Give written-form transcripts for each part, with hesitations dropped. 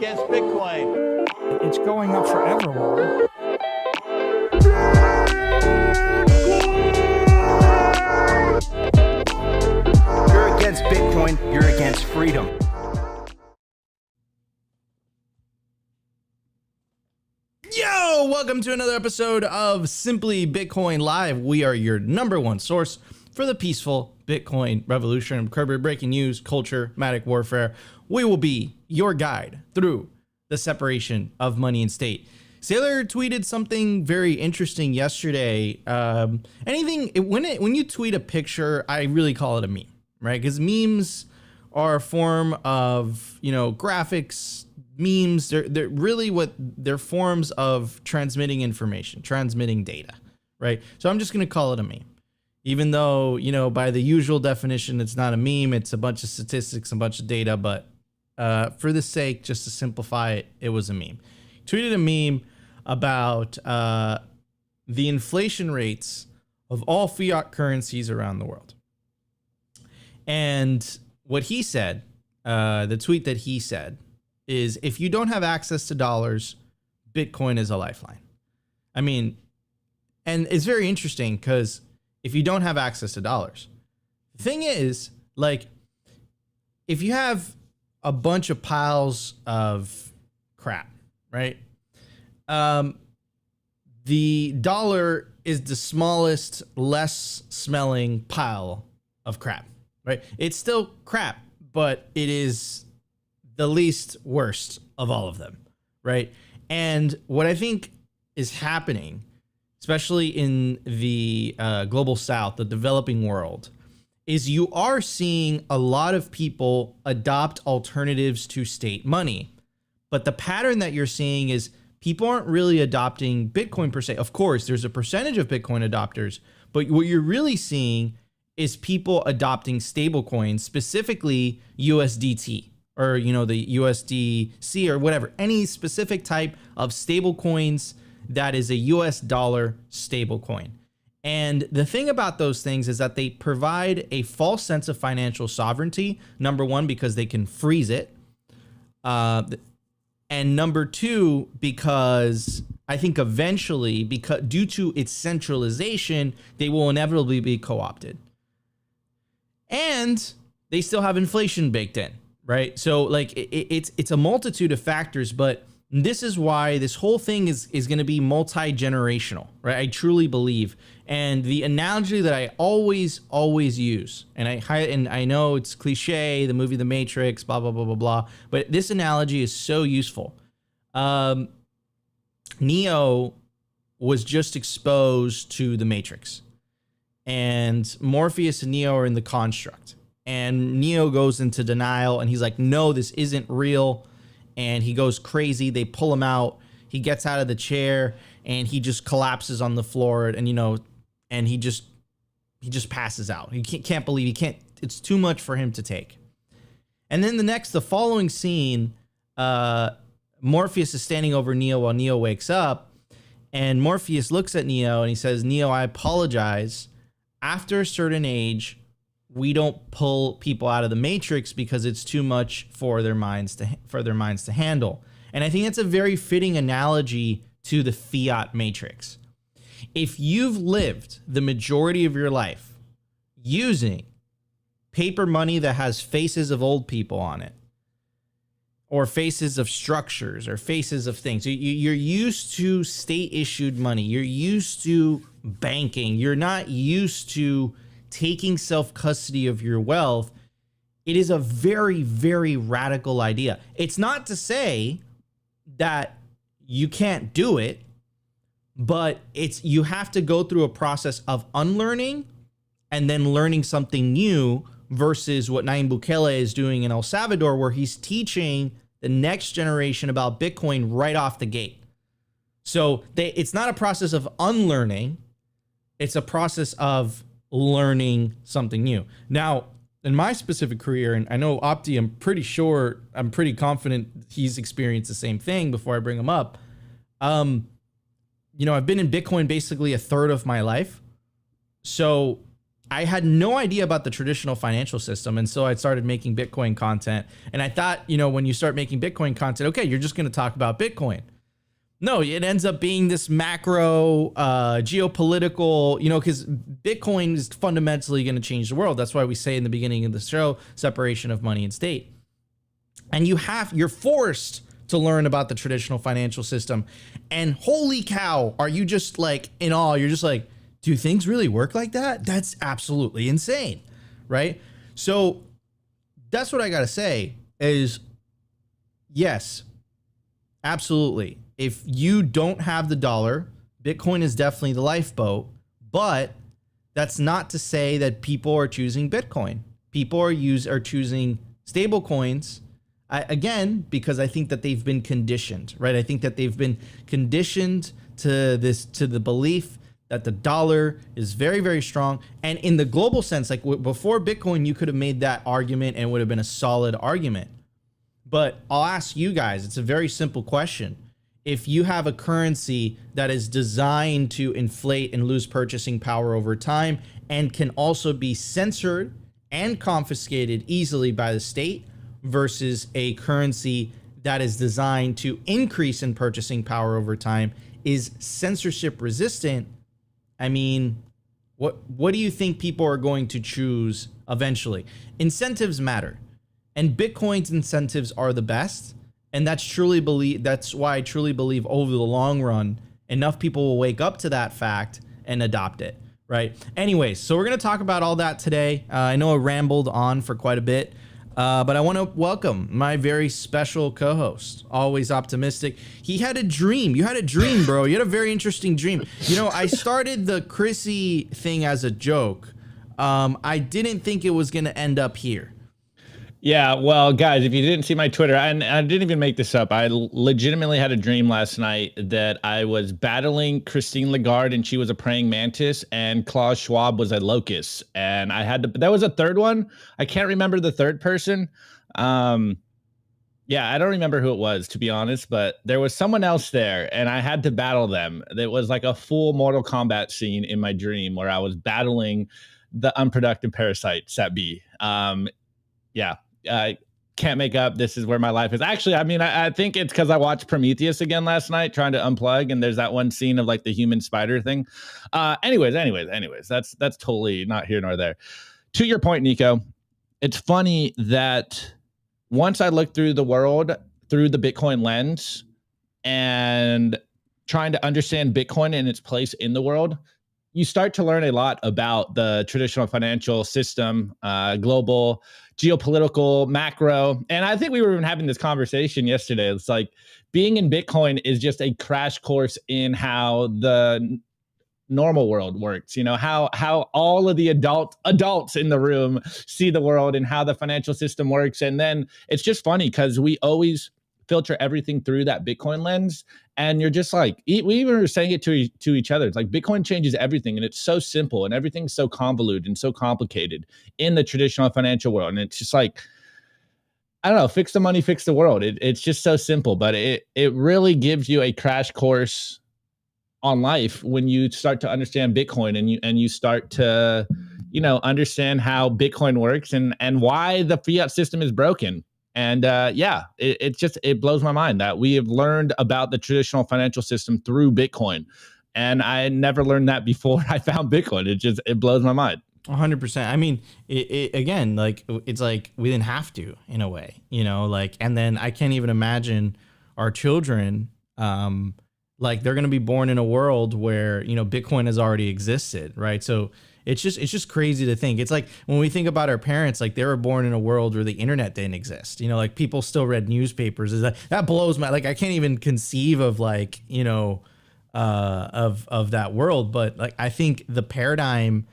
against Bitcoin. It's going up forever. You're against Bitcoin, you're against freedom. Yo, welcome to another episode of Simply Bitcoin Live. We are your number one source for the peaceful Bitcoin revolution. Covering breaking news, culture, matic warfare. We will be your guide through the separation of money and state. Saylor tweeted something very interesting yesterday. When you tweet a picture, I really call it a meme, right? Because memes are a form of, graphics. Memes, they're really they're forms of transmitting information, transmitting data, right? So I'm just going to call it a meme. Even though, by the usual definition, it's not a meme, it's a bunch of statistics, a bunch of data, but for the sake, just to simplify it, it was a meme. Tweeted a meme about the inflation rates of all fiat currencies around the world. And what he said, the tweet that he said, is if you don't have access to dollars, Bitcoin is a lifeline. I mean, and it's very interesting because if you don't have access to dollars, the thing is, like, if you have a bunch of piles of crap, right? The dollar is the smallest, less smelling pile of crap, right? It's still crap, but it is the least worst of all of them, right? And what I think is happening, especially in the global south, the developing world, is you are seeing a lot of people adopt alternatives to state money. But the pattern that you're seeing is people aren't really adopting Bitcoin per se. Of course, there's a percentage of Bitcoin adopters, but what you're really seeing is people adopting stablecoins, specifically USDT. Or, the USDC or whatever, any specific type of stable coins that is a US dollar stable coin. And the thing about those things is that they provide a false sense of financial sovereignty. Number one, because they can freeze it. And number two, because I think eventually, because due to its centralization, they will inevitably be co-opted. And they still have inflation baked in. Right. So like it's a multitude of factors, but this is why this whole thing is going to be multi-generational. Right. I truly believe. And the analogy that I always use, and I know it's cliche, the movie The Matrix, blah, blah, blah, blah, blah. But this analogy is so useful. Neo was just exposed to the Matrix, and Morpheus and Neo are in the construct. And Neo goes into denial and he's like, no, this isn't real. And he goes crazy. They pull him out. He gets out of the chair and he just collapses on the floor and, and he just passes out. He can't believe it's too much for him to take. And then the following scene, Morpheus is standing over Neo while Neo wakes up, and Morpheus looks at Neo and he says, Neo, I apologize. After a certain age, we don't pull people out of the Matrix because it's too much for their minds to handle. And I think that's a very fitting analogy to the fiat matrix. If you've lived the majority of your life using paper money that has faces of old people on it, or faces of structures, or faces of things, you're used to state issued money, you're used to banking, you're not used to taking self-custody of your wealth, it is a very, very radical idea. It's not to say that you can't do it, but you have to go through a process of unlearning and then learning something new, versus what Nayib Bukele is doing in El Salvador, where he's teaching the next generation about Bitcoin right off the gate. So it's not a process of unlearning, it's a process of learning something new. Now, in my specific career, and I know Opti, I'm pretty confident he's experienced the same thing before I bring him up. I've been in Bitcoin basically a third of my life. So I had no idea about the traditional financial system. And so I started making Bitcoin content. And I thought, when you start making Bitcoin content, okay, you're just going to talk about Bitcoin. No, it ends up being this macro geopolitical, because Bitcoin is fundamentally going to change the world. That's why we say in the beginning of the show, separation of money and state. And you're forced to learn about the traditional financial system. And holy cow, are you just like in awe? You're just like, do things really work like that? That's absolutely insane, right? So that's what I got to say is, yes, absolutely. If you don't have the dollar, Bitcoin is definitely the lifeboat, but that's not to say that people are choosing Bitcoin. People are choosing stable coins, again, because I think that they've been conditioned, right? I think that they've been conditioned to the belief that the dollar is very, very strong. And in the global sense, like before Bitcoin, you could have made that argument and it would have been a solid argument. But I'll ask you guys, it's a very simple question. If you have a currency that is designed to inflate and lose purchasing power over time and can also be censored and confiscated easily by the state versus a currency that is designed to increase in purchasing power over time, is censorship resistant, I mean, what do you think people are going to choose eventually? Incentives matter, and Bitcoin's incentives are the best. And that's why I truly believe over the long run, enough people will wake up to that fact and adopt it, right? Anyways, so we're going to talk about all that today. I know I rambled on for quite a bit, but I want to welcome my very special co-host, always optimistic. He had a dream. You had a dream, bro. You had a very interesting dream. I started the Chrissy thing as a joke. I didn't think it was going to end up here. Yeah, well, guys, if you didn't see my Twitter, and I didn't even make this up, I legitimately had a dream last night that I was battling Christine Lagarde and she was a praying mantis and Klaus Schwab was a locust. And there was a third one. I can't remember the third person. Yeah, I don't remember who it was, to be honest, but there was someone else there and I had to battle them. It was like a full Mortal Kombat scene in my dream where I was battling the unproductive parasites at B. Yeah. I can't make up. This is where my life is. Actually, I mean, I think it's because I watched Prometheus again last night, trying to unplug, and there's that one scene of like the human spider thing. Anyways, that's totally not here nor there. To your point, Nico, it's funny that once I looked through the world through the Bitcoin lens and trying to understand Bitcoin and its place in the world, you start to learn a lot about the traditional financial system, global, geopolitical, macro. And I think we were even having this conversation yesterday. It's like being in Bitcoin is just a crash course in how the normal world works, how all of the adults in the room see the world and how the financial system works. And then it's just funny because we always filter everything through that Bitcoin lens. And you're just like, we even were saying it to each other. It's like Bitcoin changes everything and it's so simple and everything's so convoluted and so complicated in the traditional financial world. And it's just like, I don't know, fix the money, fix the world. It's just so simple, but it really gives you a crash course on life when you start to understand Bitcoin and you start to, understand how Bitcoin works and why the fiat system is broken. And it blows my mind that we have learned about the traditional financial system through Bitcoin. And I never learned that before I found Bitcoin. It blows my mind. 100%. I mean, again, like, it's like we didn't have to, in a way, and then I can't even imagine our children, like they're going to be born in a world where, Bitcoin has already existed. Right. So it's just crazy to think. It's like when we think about our parents, like they were born in a world where the internet didn't exist, like people still read newspapers. That blows my, like, I can't even conceive of like, of that world. But like, I think the paradigm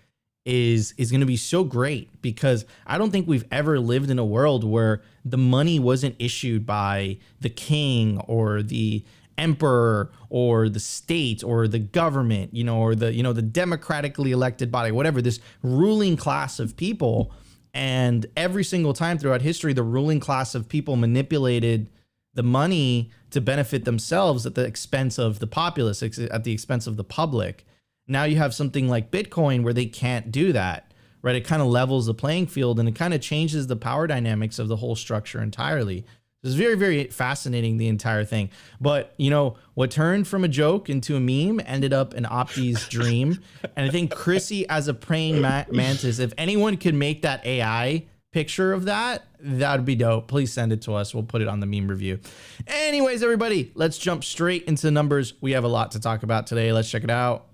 is going to be so great because I don't think we've ever lived in a world where the money wasn't issued by the king or the emperor or the state or the government, or the democratically elected body, whatever, this ruling class of people. And every single time throughout history, the ruling class of people manipulated the money to benefit themselves at the expense of the populace, at the expense of the public. Now you have something like Bitcoin where they can't do that, right? It kind of levels the playing field and it kind of changes the power dynamics of the whole structure entirely. It's very, very fascinating, the entire thing. But, you know, what turned from a joke into a meme ended up an Opti's dream. And I think Chrissy as a praying mantis, if anyone could make that AI picture of that, that'd be dope. Please send it to us. We'll put it on the meme review. Anyways, everybody, let's jump straight into the numbers. We have a lot to talk about today. Let's check it out.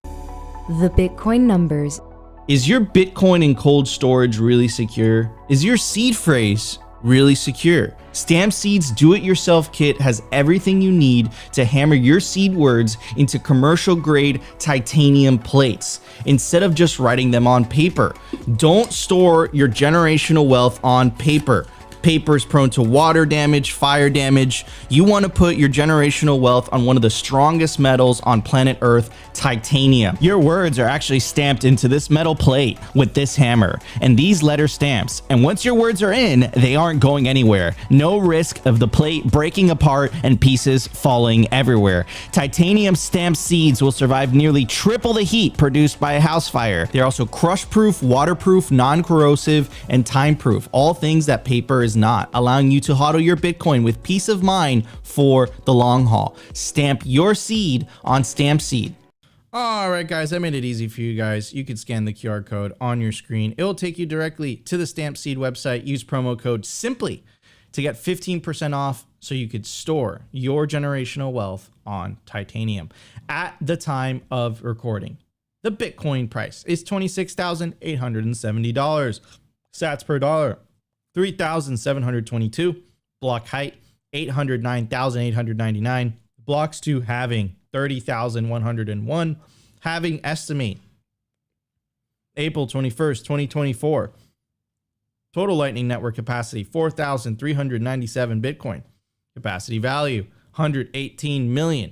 The Bitcoin numbers. Is your Bitcoin in cold storage really secure? Is your seed phrase really secure? Stamp Seed's do-it-yourself kit has everything you need to hammer your seed words into commercial grade titanium plates instead of just writing them on paper. Don't store your generational wealth on paper. Paper is prone to water damage, fire damage. You want to put your generational wealth on one of the strongest metals on planet Earth, titanium. Your words are actually stamped into this metal plate with this hammer and these letter stamps. And once your words are in, they aren't going anywhere. No risk of the plate breaking apart and pieces falling everywhere. Titanium stamped seeds will survive nearly triple the heat produced by a house fire. They're also crush-proof, waterproof, non-corrosive, and time-proof. All things that paper is not, allowing you to hodl your Bitcoin with peace of mind for the long haul. Stamp your seed on Stamp Seed. All right, guys, I made it easy for you guys. You can scan the QR code on your screen. It will take you directly to the Stamp Seed website. Use promo code SIMPLY to get 15% off so you could store your generational wealth on titanium. At the time of recording, the Bitcoin price is $26,870. Sats per dollar, 3,722. Block height, 809,899. Blocks to halving, 30,101. Halving estimate, April 21st, 2024. Total Lightning Network capacity, 4,397 Bitcoin. Capacity value, 118 million.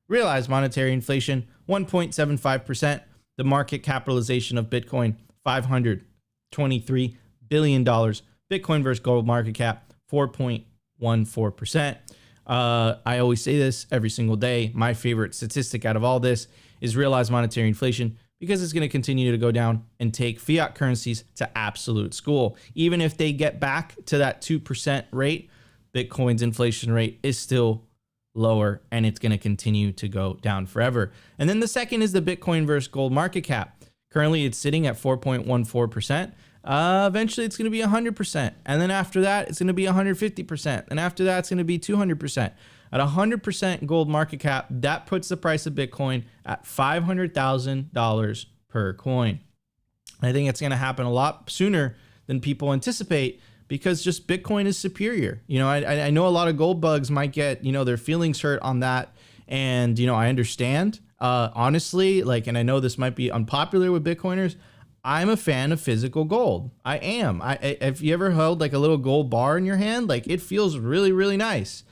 Realized monetary inflation, 1.75%. The market capitalization of Bitcoin, $523 billion. Bitcoin versus gold market cap, 4.14%. I always say this every single day. My favorite statistic out of all this is realized monetary inflation, because it's going to continue to go down and take fiat currencies to absolute school. Even if they get back to that 2% rate, Bitcoin's inflation rate is still lower and it's going to continue to go down forever. And then the second is the Bitcoin versus gold market cap. Currently, it's sitting at 4.14%. Eventually, it's going to be 100%. And then after that, it's going to be 150%. And after that, it's going to be 200%. At 100% gold market cap, that puts the price of Bitcoin at $500,000 per coin. I think it's going to happen a lot sooner than people anticipate, because just Bitcoin is superior. You know, I know a lot of gold bugs might get, you know, their feelings hurt on that. And, you know, I understand, honestly, like, and I know this might be unpopular with Bitcoiners, I'm a fan of physical gold. I am. If you ever held like a little gold bar in your hand, like it feels really, really nice.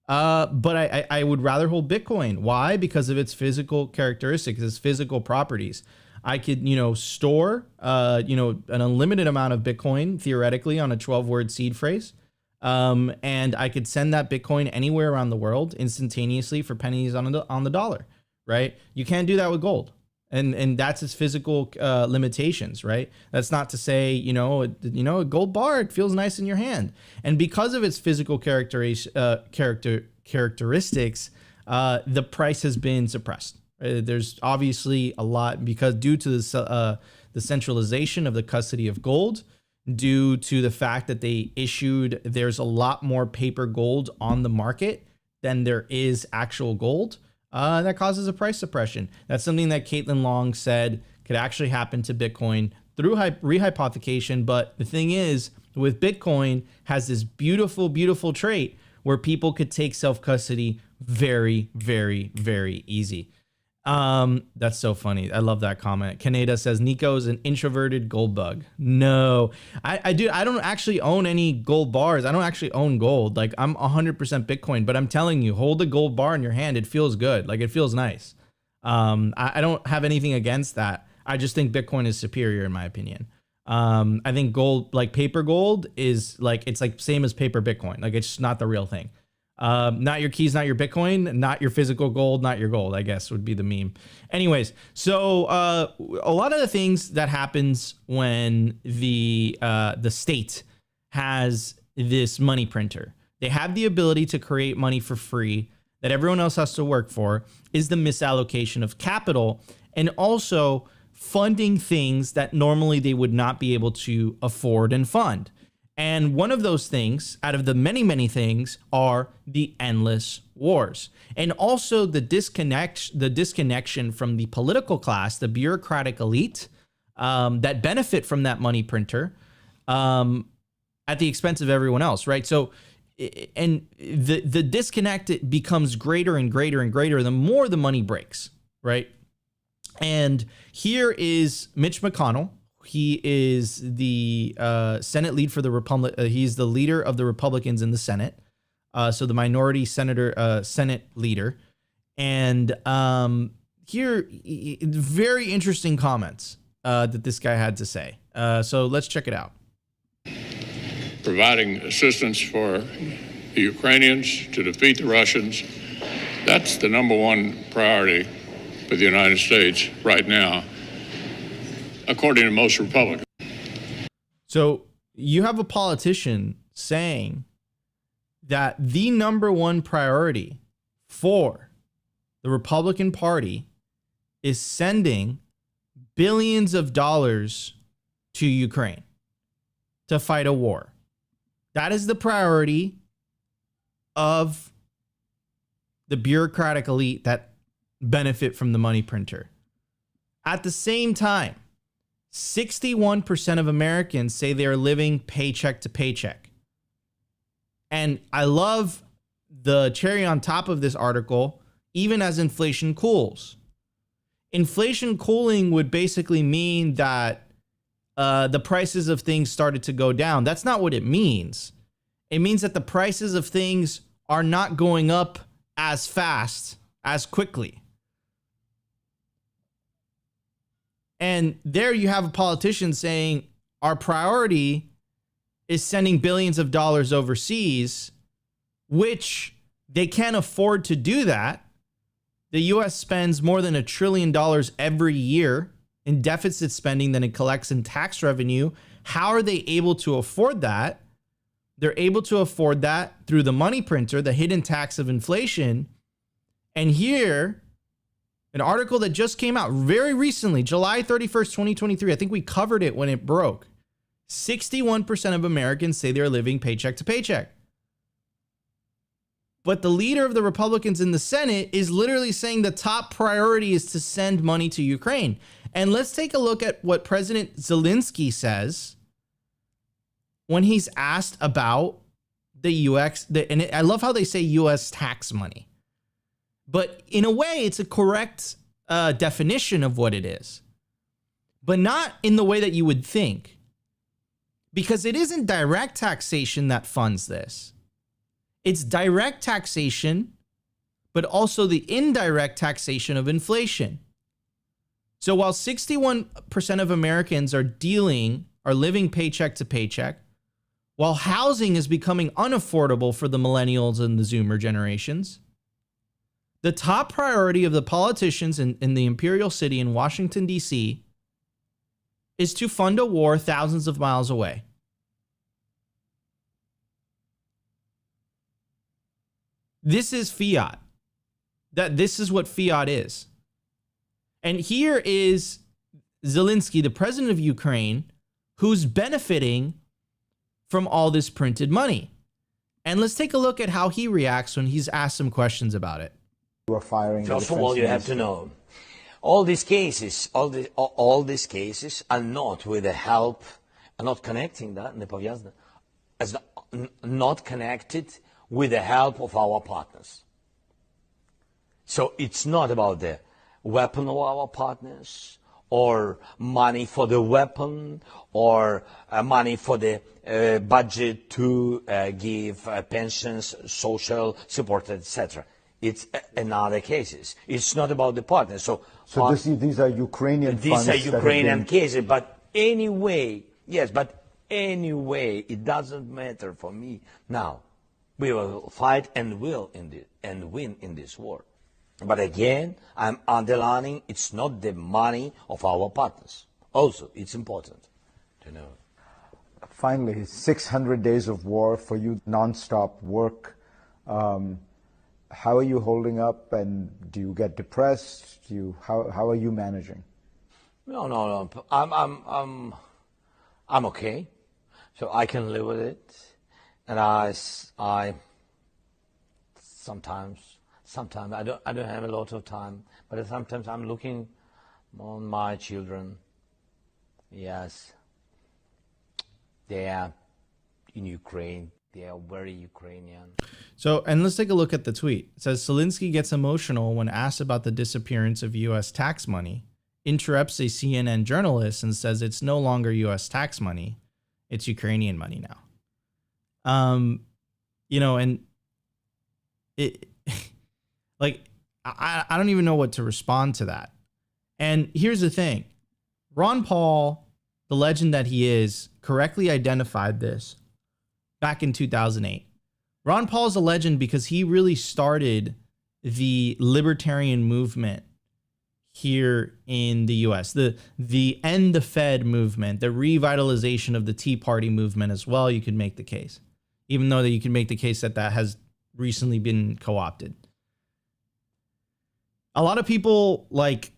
But I would rather hold Bitcoin. Why? Because of its physical characteristics, its physical properties. I could, you know, store, you know, an unlimited amount of Bitcoin theoretically on a 12-word seed phrase. And I could send that Bitcoin anywhere around the world instantaneously for pennies on the dollar, right? You can't do that with gold. And that's its physical limitations, right? That's not to say, you know, a gold bar, it feels nice in your hand. And because of its physical characteristics, the price has been suppressed. There's obviously a lot, because due to the centralization of the custody of gold, due to the fact that there's a lot more paper gold on the market than there is actual gold. That causes a price suppression. That's something that Caitlin Long said could actually happen to Bitcoin through rehypothecation. But the thing is, with Bitcoin, has this beautiful, beautiful trait where people could take self-custody very, very, very easy. That's so funny. I love that comment. Kaneda says Nico's an introverted gold bug. No, I don't actually own any gold bars. I don't actually own gold. Like, I'm 100% Bitcoin, but I'm telling you, hold a gold bar in your hand. It feels good. Like, it feels nice. I don't have anything against that. I just think Bitcoin is superior in my opinion. I think gold, like paper gold, is like, it's like same as paper Bitcoin. Like, it's just not the real thing. Not your keys, not your Bitcoin, not your physical gold, not your gold, I guess would be the meme. Anyways, so a lot of the things that happens when the state has this money printer, they have the ability to create money for free that everyone else has to work for, is the misallocation of capital, and also funding things that normally they would not be able to afford and fund. And one of those things, out of the many, many things, are the endless wars. And also the disconnection from the political class, the bureaucratic elite that benefit from that money printer at the expense of everyone else, right? So, and the disconnect becomes greater and greater and greater the more the money breaks, right? And here is Mitch McConnell. He is the Senate lead for the Republic. He's the leader of the Republicans in the Senate. So the minority Senate leader. And here, very interesting comments that this guy had to say. So let's check it out. Providing assistance for the Ukrainians to defeat the Russians. That's the number one priority for the United States right now, according to most Republicans. So you have a politician saying that the number one priority for the Republican Party is sending billions of dollars to Ukraine to fight a war. That is the priority of the bureaucratic elite that benefit from the money printer. At the same time, 61% of Americans say they are living paycheck to paycheck. And I love the cherry on top of this article, even as inflation cools. Inflation cooling would basically mean that the prices of things started to go down. That's not what it means. It means that the prices of things are not going up as fast, as quickly. And there you have a politician saying our priority is sending billions of dollars overseas, which they can't afford to do that. The US spends more than $1 trillion every year in deficit spending than it collects in tax revenue. How are they able to afford that? They're able to afford that through the money printer, the hidden tax of inflation. And here, an article that just came out very recently, July 31st, 2023. I think we covered it when it broke. 61% of Americans say they're living paycheck to paycheck. But the leader of the Republicans in the Senate is literally saying the top priority is to send money to Ukraine. And let's take a look at what President Zelensky says when he's asked about the US. And I love how they say US tax money. But in a way, it's a correct definition of what it is. But not in the way that you would think. Because it isn't direct taxation that funds this. It's direct taxation, but also the indirect taxation of inflation. So while 61% of Americans are living paycheck to paycheck, while housing is becoming unaffordable for the millennials and the Zoomer generations, the top priority of the politicians in the Imperial City in Washington, D.C. is to fund a war thousands of miles away. This is fiat. This is what fiat is. And here is Zelensky, the president of Ukraine, who's benefiting from all this printed money. And let's take a look at how he reacts when he's asked some questions about it. You are firing. First of all, you have to know, all these cases, all these cases are not with the help, are not connecting that, not connected with the help of our partners. So it's not about the weapon of our partners, or money for the weapon, or money for the budget to give pensions, social support, etc. It's another cases. It's not about the partners. So these are Ukrainian funds. These are Ukrainian cases. But anyway, yes, but anyway, it doesn't matter for me now. We will fight and win in this war. But again, I'm underlining it's not the money of our partners. Also, it's important to know. Finally, 600 days of war for you, non-stop work. How are you holding up, and do you get depressed? How are you managing? No. I'm okay, so I can live with it. And I sometimes I don't have a lot of time, but sometimes I'm looking on my children. Yes, they are in Ukraine. They are very Ukrainian. So, and let's take a look at the tweet. It says, Zelensky gets emotional when asked about the disappearance of U.S. tax money, interrupts a CNN journalist and says it's no longer U.S. tax money, it's Ukrainian money now. You know, and it, like, I don't even know what to respond to that. And here's the thing. Ron Paul, the legend that he is, correctly identified this back in 2008. Ron Paul's a legend because he really started the libertarian movement here in the US, the End the Fed movement, the revitalization of the Tea Party movement as well. You could make the case, even though that you can make the case that that has recently been co-opted. A lot of people, like,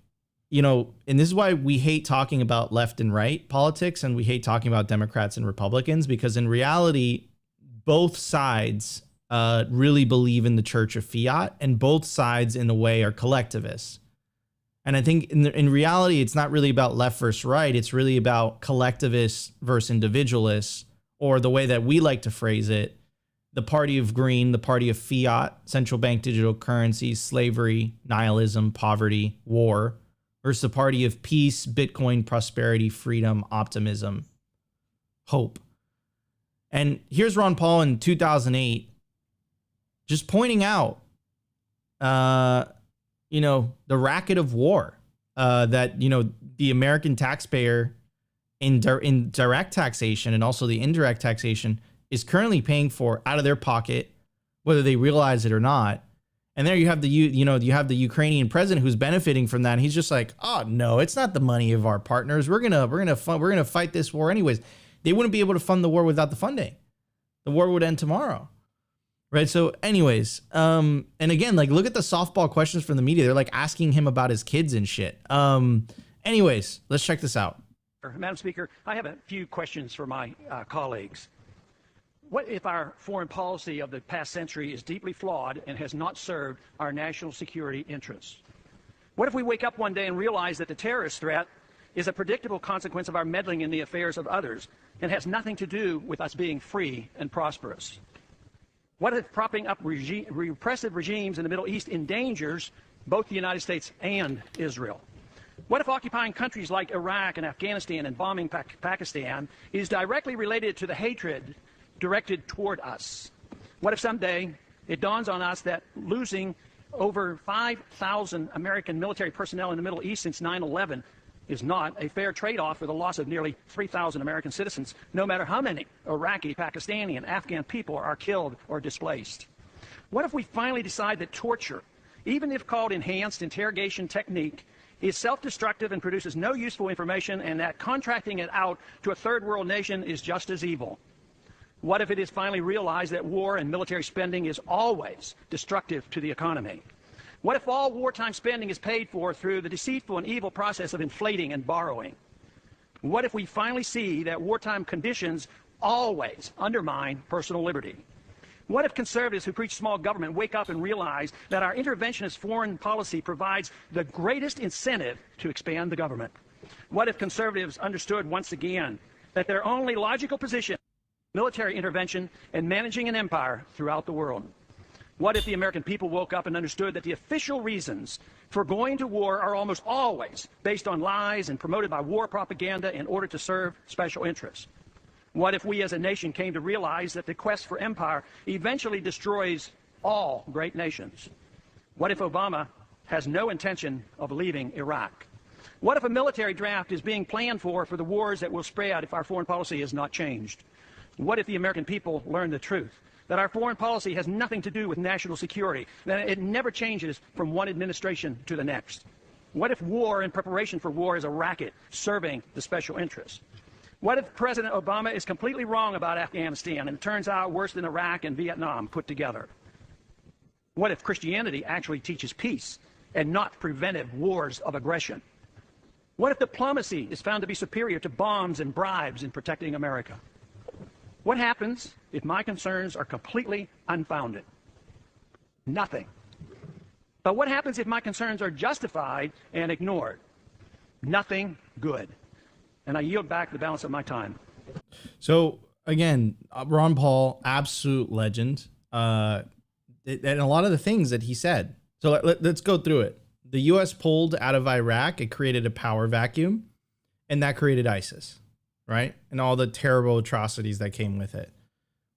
you know, and this is why we hate talking about left and right politics, and we hate talking about Democrats and Republicans, because in reality, both sides really believe in the church of fiat, and both sides in a way are collectivists. And I think in reality, it's not really about left versus right. It's really about collectivists versus individualists, or the way that we like to phrase it, the party of green, the party of fiat, central bank digital currencies, slavery, nihilism, poverty, war, versus the party of peace, Bitcoin, prosperity, freedom, optimism, hope. And here's Ron Paul in 2008 just pointing out, you know, the racket of war that, you know, the American taxpayer in direct taxation and also the indirect taxation is currently paying for out of their pocket, whether they realize it or not. And there you have you have the Ukrainian president who's benefiting from that. And he's just like, oh no, it's not the money of our partners. We're gonna fight this war anyways. They wouldn't be able to fund the war without the funding. The war would end tomorrow. Right. So anyways, and again, like, look at the softball questions from the media. They're like asking him about his kids and shit. Anyways, let's check this out. Madam Speaker, I have a few questions for my colleagues. What if our foreign policy of the past century is deeply flawed and has not served our national security interests? What if we wake up one day and realize that the terrorist threat is a predictable consequence of our meddling in the affairs of others and has nothing to do with us being free and prosperous? What if propping up repressive regimes in the Middle East endangers both the United States and Israel? What if occupying countries like Iraq and Afghanistan and bombing Pakistan is directly related to the hatred directed toward us? What if someday it dawns on us that losing over 5,000 American military personnel in the Middle East since 9/11 is not a fair trade-off for the loss of nearly 3,000 American citizens, no matter how many Iraqi, Pakistani, and Afghan people are killed or displaced? What if we finally decide that torture, even if called enhanced interrogation technique, is self-destructive and produces no useful information, and that contracting it out to a third world nation is just as evil? What if it is finally realized that war and military spending is always destructive to the economy? What if all wartime spending is paid for through the deceitful and evil process of inflating and borrowing? What if we finally see that wartime conditions always undermine personal liberty? What if conservatives who preach small government wake up and realize that our interventionist foreign policy provides the greatest incentive to expand the government? What if conservatives understood once again that their only logical position is military intervention and managing an empire throughout the world? What if the American people woke up and understood that the official reasons for going to war are almost always based on lies and promoted by war propaganda in order to serve special interests? What if we as a nation came to realize that the quest for empire eventually destroys all great nations? What if Obama has no intention of leaving Iraq? What if a military draft is being planned for the wars that will spread if our foreign policy is not changed? What if the American people learn the truth, that our foreign policy has nothing to do with national security, that it never changes from one administration to the next? What if war and preparation for war is a racket serving the special interests? What if President Obama is completely wrong about Afghanistan and it turns out worse than Iraq and Vietnam put together? What if Christianity actually teaches peace and not preventive wars of aggression? What if diplomacy is found to be superior to bombs and bribes in protecting America? What happens if my concerns are completely unfounded? Nothing. But what happens if my concerns are justified and ignored? Nothing good. And I yield back the balance of my time. So again, Ron Paul, absolute legend. And a lot of the things that he said. So let's go through it. The U.S. pulled out of Iraq. It created a power vacuum, and that created ISIS, right? And all the terrible atrocities that came with it.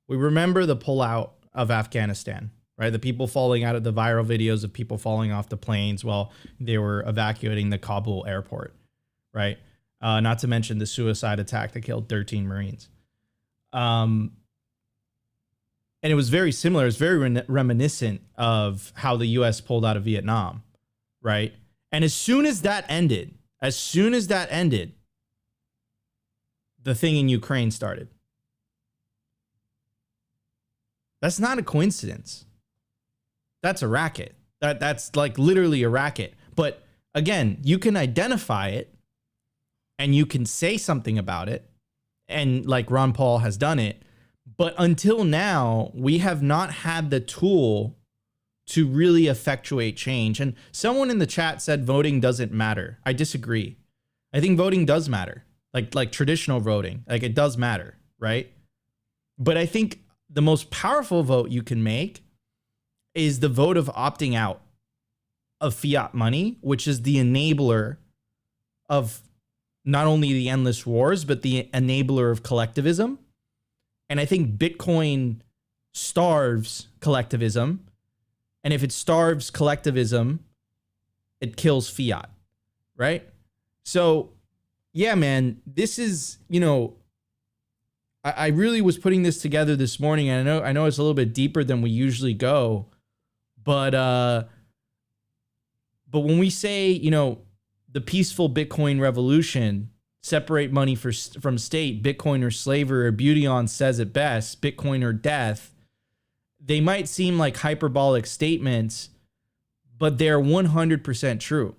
We remember the pullout of Afghanistan, right? The people falling out of the viral videos of people falling off the planes while they were evacuating the Kabul airport, right? Not to mention the suicide attack that killed 13 Marines. And it was very similar. It's very reminiscent of how the U.S. pulled out of Vietnam, right? And as soon as that ended, the thing in Ukraine started. That's not a coincidence. That's a racket. That's like literally a racket. But again, you can identify it and you can say something about it. And like Ron Paul has done it. But until now, we have not had the tool to really effectuate change. And someone in the chat said voting doesn't matter. I disagree. I think voting does matter. Like traditional voting, like it does matter, right? But I think the most powerful vote you can make is the vote of opting out of fiat money, which is the enabler of not only the endless wars, but the enabler of collectivism. And I think Bitcoin starves collectivism. And if it starves collectivism, it kills fiat, right? So, yeah, man, this is, you know, I really was putting this together this morning. And I know it's a little bit deeper than we usually go. But when we say, you know, the peaceful Bitcoin revolution, separate money from state, Bitcoin or slavery, or Beautyon says it best, Bitcoin or death, they might seem like hyperbolic statements, but they're 100% true.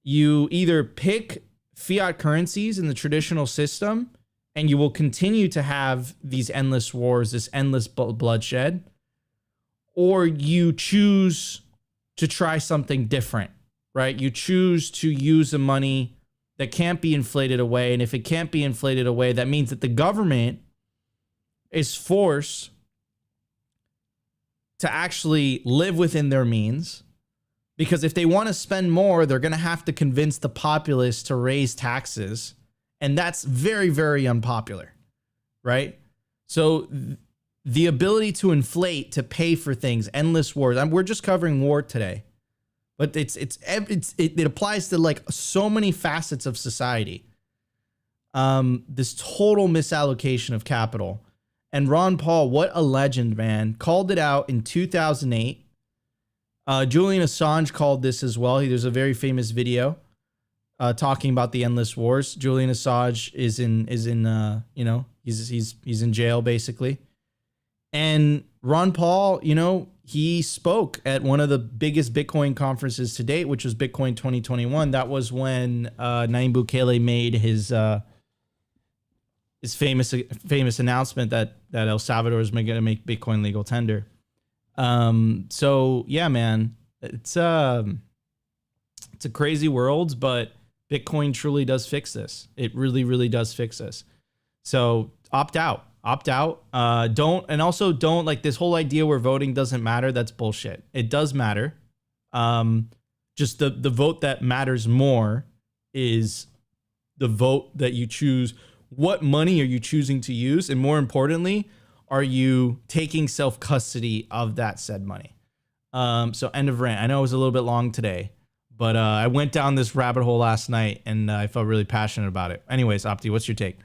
You either pick fiat currencies in the traditional system and you will continue to have these endless wars, this endless bloodshed, or you choose to try something different, right? You choose to use the money that can't be inflated away. And if it can't be inflated away, that means that the government is forced to actually live within their means. Because if they want to spend more, they're going to have to convince the populace to raise taxes. And that's very, very unpopular, right? So the ability to inflate, to pay for things, endless wars. We're just covering war today. But it applies to like so many facets of society. This total misallocation of capital. And Ron Paul, what a legend, man, called it out in 2008. Julian Assange called this as well. There's a very famous video talking about the endless wars. Julian Assange is in you know, he's in jail basically. And Ron Paul, you know, he spoke at one of the biggest Bitcoin conferences to date, which was Bitcoin 2021. That was when Nayib Bukele made his famous announcement that El Salvador is going to make Bitcoin legal tender. So yeah, man, it's a crazy world, but Bitcoin truly does fix this. It really, really does fix this. So opt out. Don't like this whole idea where voting doesn't matter. That's bullshit. It does matter. Just the vote that matters more is the vote that you choose. What money are you choosing to use? And more importantly, are you taking self-custody of that said money? So end of rant. I know it was a little bit long today, but I went down this rabbit hole last night and I felt really passionate about it. Anyways, Opti, what's your take?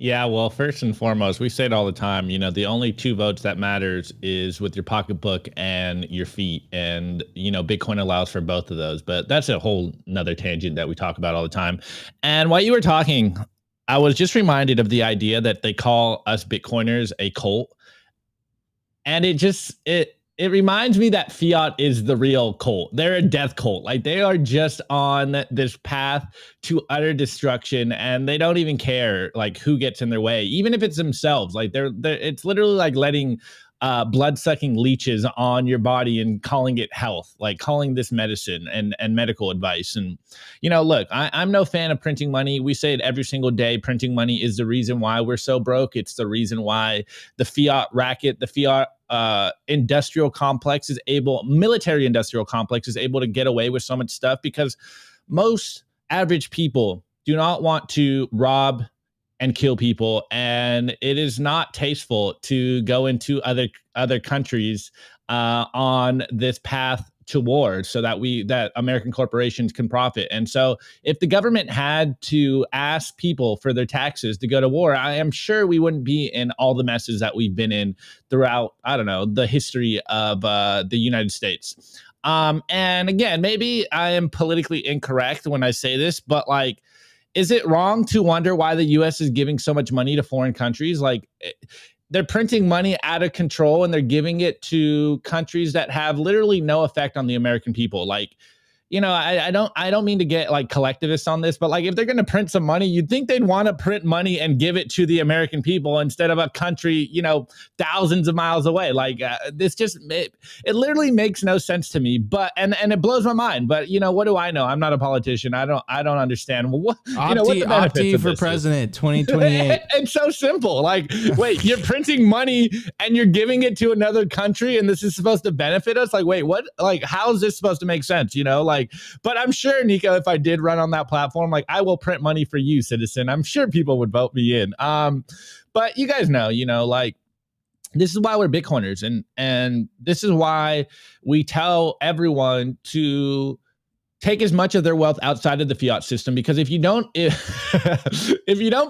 Yeah, well, first and foremost, we say it all the time. You know, the only two votes that matters is with your pocketbook and your feet. And, you know, Bitcoin allows for both of those. But that's a whole nother tangent that we talk about all the time. And while you were talking, I was just reminded of the idea that they call us Bitcoiners a cult. And it reminds me that fiat is the real cult. They're a death cult. Like, they are just on this path to utter destruction, and they don't even care like who gets in their way, even if it's themselves. Like, they're it's literally like letting blood-sucking leeches on your body and calling it health, like calling this medicine and medical advice. And, you know, look, I'm no fan of printing money. We say it every single day. Printing money is the reason why we're so broke. It's the reason why the fiat racket, the fiat military industrial complex is able to get away with so much stuff, because most average people do not want to rob and kill people, and it is not tasteful to go into other countries on this path to war so that American corporations can profit. And so if the government had to ask people for their taxes to go to war, I am sure we wouldn't be in all the messes that we've been in throughout, I don't know, the history of the United States. And again, maybe I am politically incorrect when I say this, but like, is it wrong to wonder why the US is giving so much money to foreign countries? Like, they're printing money out of control, and they're giving it to countries that have literally no effect on the American people. Like, you know, I don't mean to get like collectivists on this, but like, if they're going to print some money, you'd think they'd want to print money and give it to the American people instead of a country, you know, thousands of miles away. Like, this just, it literally makes no sense to me, but, and it blows my mind. But, you know, what do I know? I'm not a politician. I don't understand. Well, what, you know, what the benefits for president 2028. It's so simple. Like, wait, you're printing money and you're giving it to another country, and this is supposed to benefit us? Like, wait, what? Like, how is this supposed to make sense? You know, like, but I'm sure, Nico, if I did run on that platform, like, I will print money for you, citizen. I'm sure people would vote me in. But you guys know, you know, like, this is why we're Bitcoiners, and this is why we tell everyone to take as much of their wealth outside of the fiat system, because if you don't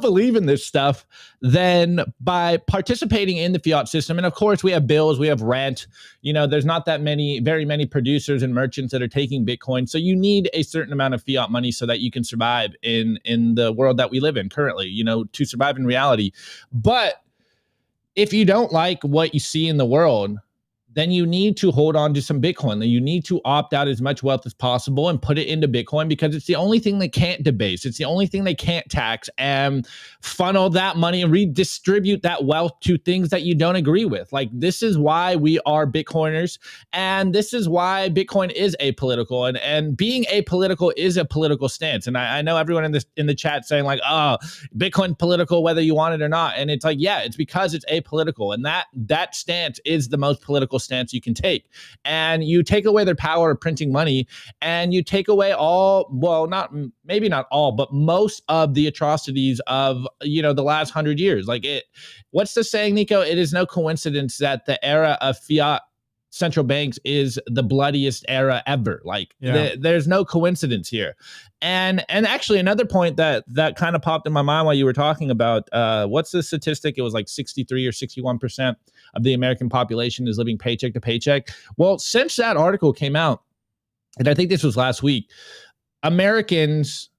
believe in this stuff, then by participating in the fiat system, and of course we have bills, we have rent, you know, there's not that very many producers and merchants that are taking Bitcoin. So you need a certain amount of fiat money so that you can survive in the world that we live in currently, you know, to survive in reality. But if you don't like what you see in the world, then you need to hold on to some Bitcoin. Then you need to opt out as much wealth as possible and put it into Bitcoin, because it's the only thing they can't debase. It's the only thing they can't tax, and funnel that money and redistribute that wealth to things that you don't agree with. Like, this is why we are Bitcoiners, and this is why Bitcoin is apolitical, and being apolitical is a political stance. And I know everyone in the chat saying like, oh, Bitcoin political, whether you want it or not. And it's like, yeah, it's because it's apolitical, and that stance is the most political stance you can take. And you take away their power of printing money, and you take away maybe not all, but most of the atrocities of, you know, the last 100 years. Like, what's the saying, Nico? It is no coincidence that the era of fiat central banks is the bloodiest era ever. Like, there's no coincidence here. And actually, another point that kind of popped in my mind while you were talking about, what's the statistic? It was like 63 or 61% of the American population is living paycheck to paycheck. Well, since that article came out, and I think this was last week, Americans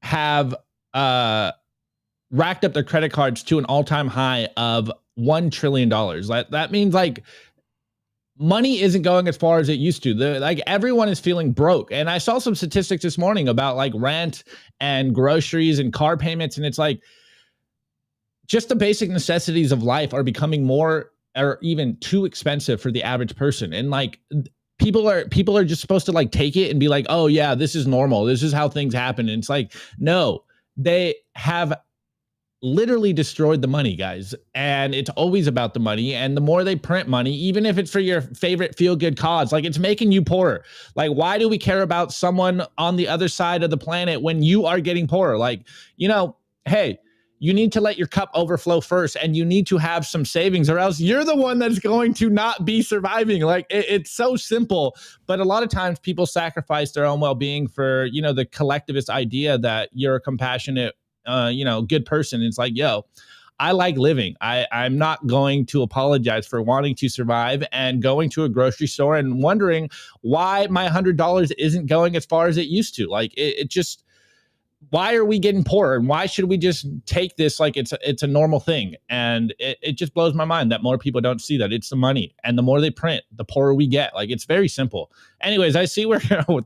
have racked up their credit cards to an all-time high of $1 trillion. That means like money isn't going as far as it used to. Like, everyone is feeling broke. And I saw some statistics this morning about like rent and groceries and car payments. And it's like, just the basic necessities of life are becoming more or even too expensive for the average person. And like, people are just supposed to like take it and be like, oh yeah, this is normal. This is how things happen. And it's like, no, they have literally destroyed the money, guys. And it's always about the money. And the more they print money, even if it's for your favorite feel-good cause, like, it's making you poorer. Like, why do we care about someone on the other side of the planet when you are getting poorer? Like, you know, hey, you need to let your cup overflow first, and you need to have some savings, or else you're the one that's going to not be surviving. Like, it's so simple, but a lot of times people sacrifice their own well-being for, you know, the collectivist idea that you're a compassionate good person. It's like, yo, I like living. I'm not going to apologize for wanting to survive and going to a grocery store and wondering why my $100 isn't going as far as it used to. Like it just, why are we getting poorer? And why should we just take this like it's a normal thing? And it just blows my mind that more people don't see that it's the money. And the more they print, the poorer we get. Like, it's very simple. Anyways, I see we're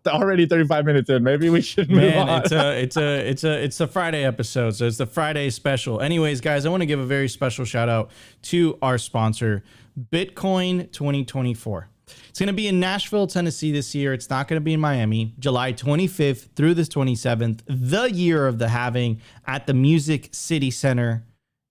already 35 minutes in. Maybe we should move on. It's the Friday episode, so it's the Friday special. Anyways, guys, I want to give a very special shout out to our sponsor, Bitcoin 2024. It's going to be in Nashville, Tennessee this year. It's not going to be in Miami. July 25th through the 27th, the year of the halving at the Music City Center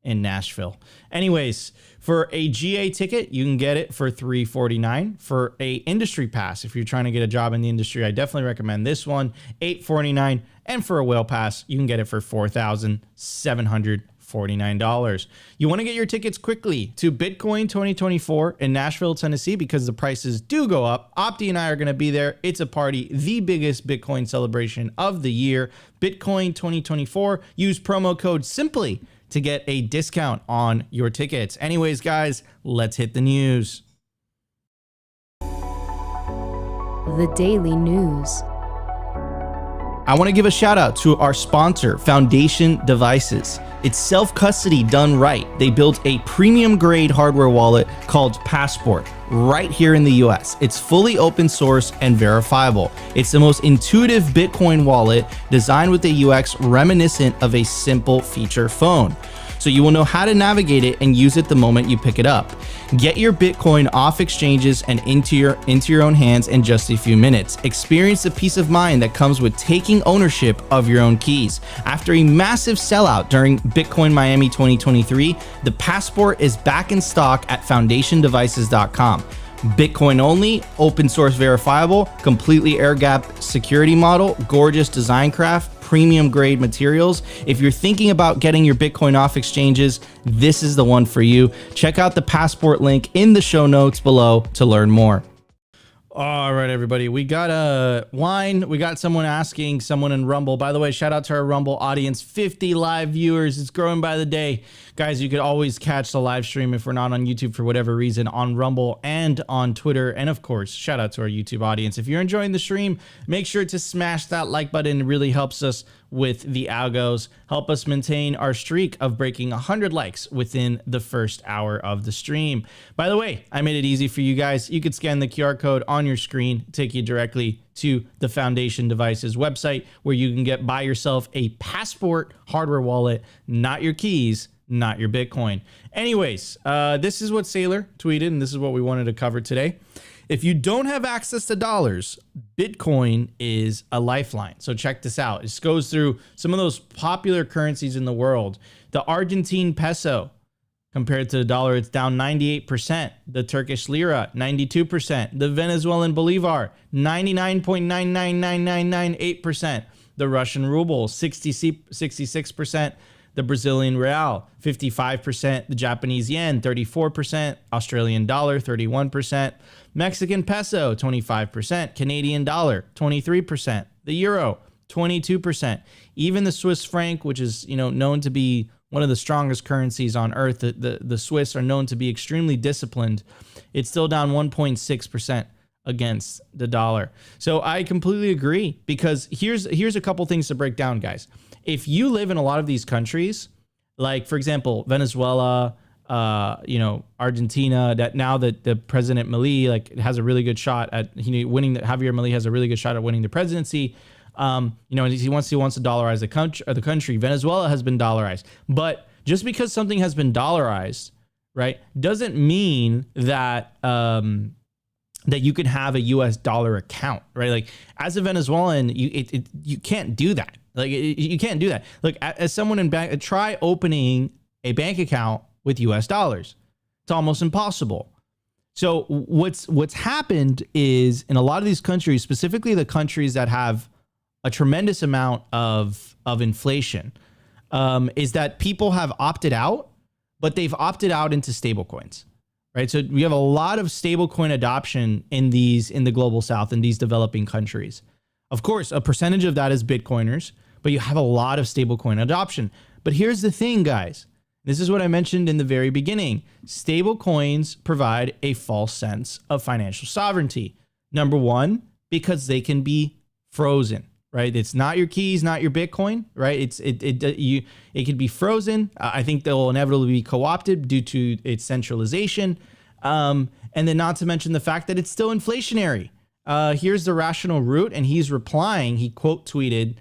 in Nashville. Anyways, for a GA ticket, you can get it for $349. For a industry pass, if you're trying to get a job in the industry, I definitely recommend this one, $849. And for a whale pass, you can get it for $4,749. You want to get your tickets quickly to Bitcoin 2024 in Nashville, Tennessee, because the prices do go up. Opti and I are going to be there. It's a party, the biggest Bitcoin celebration of the year. Bitcoin 2024. Use promo code SIMPLY to get a discount on your tickets. Anyways, guys, let's hit the news. The Daily News. I want to give a shout out to our sponsor, Foundation Devices. It's self-custody done right. They built a premium grade hardware wallet called Passport right here in the US. It's fully open source and verifiable. It's the most intuitive Bitcoin wallet designed with a UX reminiscent of a simple feature phone. So you will know how to navigate it and use it the moment you pick it up. Get your Bitcoin off exchanges and into your own hands in just a few minutes. Experience the peace of mind that comes with taking ownership of your own keys. After a massive sellout during Bitcoin Miami 2023, the Passport is back in stock at foundationdevices.com. Bitcoin only, open source verifiable, completely air gap security model, gorgeous design craft, premium grade materials. If you're thinking about getting your Bitcoin off exchanges, this is the one for you. Check out the Passport link in the show notes below to learn more. All right, everybody, we got a wine. We got someone asking, someone in Rumble. By the way, shout out to our Rumble audience, 50 live viewers. It's growing by the day. Guys, you could always catch the live stream if we're not on YouTube for whatever reason on Rumble and on Twitter. And of course, shout out to our YouTube audience. If you're enjoying the stream, make sure to smash that like button. It really helps us with the algos. Help us maintain our streak of breaking 100 likes within the first hour of the stream. By the way, I made it easy for you guys. You could scan the QR code on your screen, take you directly to the Foundation Devices website, where you can buy yourself a Passport hardware wallet, not your keys, not your Bitcoin. Anyways, this is what Saylor tweeted, and this is what we wanted to cover today. If you don't have access to dollars, Bitcoin is a lifeline. So check this out. This goes through some of those popular currencies in the world. The Argentine peso, compared to the dollar, it's down 98%. The Turkish lira, 92%. The Venezuelan bolivar, 99.999998%. The Russian ruble, 66%. The Brazilian real, 55%. The Japanese yen, 34%. Australian dollar, 31%. Mexican peso, 25%. Canadian dollar, 23%. The euro, 22%. Even the Swiss franc, which is known to be one of the strongest currencies on earth, the Swiss are known to be extremely disciplined. It's still down 1.6% against the dollar. So I completely agree, because here's a couple things to break down, guys. If you live in a lot of these countries, like for example Venezuela, Argentina, that now that the President Milei has a really good shot at winning, Javier Milei has a really good shot at winning the presidency. And he wants to dollarize the country. Venezuela has been dollarized, but just because something has been dollarized, right, doesn't mean that that you can have a U.S. dollar account, right? Like, as a Venezuelan, you can't do that. Like, you can't do that. Look, as someone in bank, try opening a bank account with U.S. dollars. It's almost impossible. So what's happened is, in a lot of these countries, specifically the countries that have a tremendous amount of inflation, is that people have opted out, but they've opted out into stablecoins, right? So we have a lot of stablecoin adoption in the global south, in these developing countries. Of course, a percentage of that is Bitcoiners, but you have a lot of stablecoin adoption. But here's the thing, guys. This is what I mentioned in the very beginning. Stablecoins provide a false sense of financial sovereignty. Number one, because they can be frozen, right? It's not your keys, not your Bitcoin, right? It can be frozen. I think they'll inevitably be co-opted due to its centralization. And then not to mention the fact that it's still inflationary. Here's the rational root, and he's replying. He quote tweeted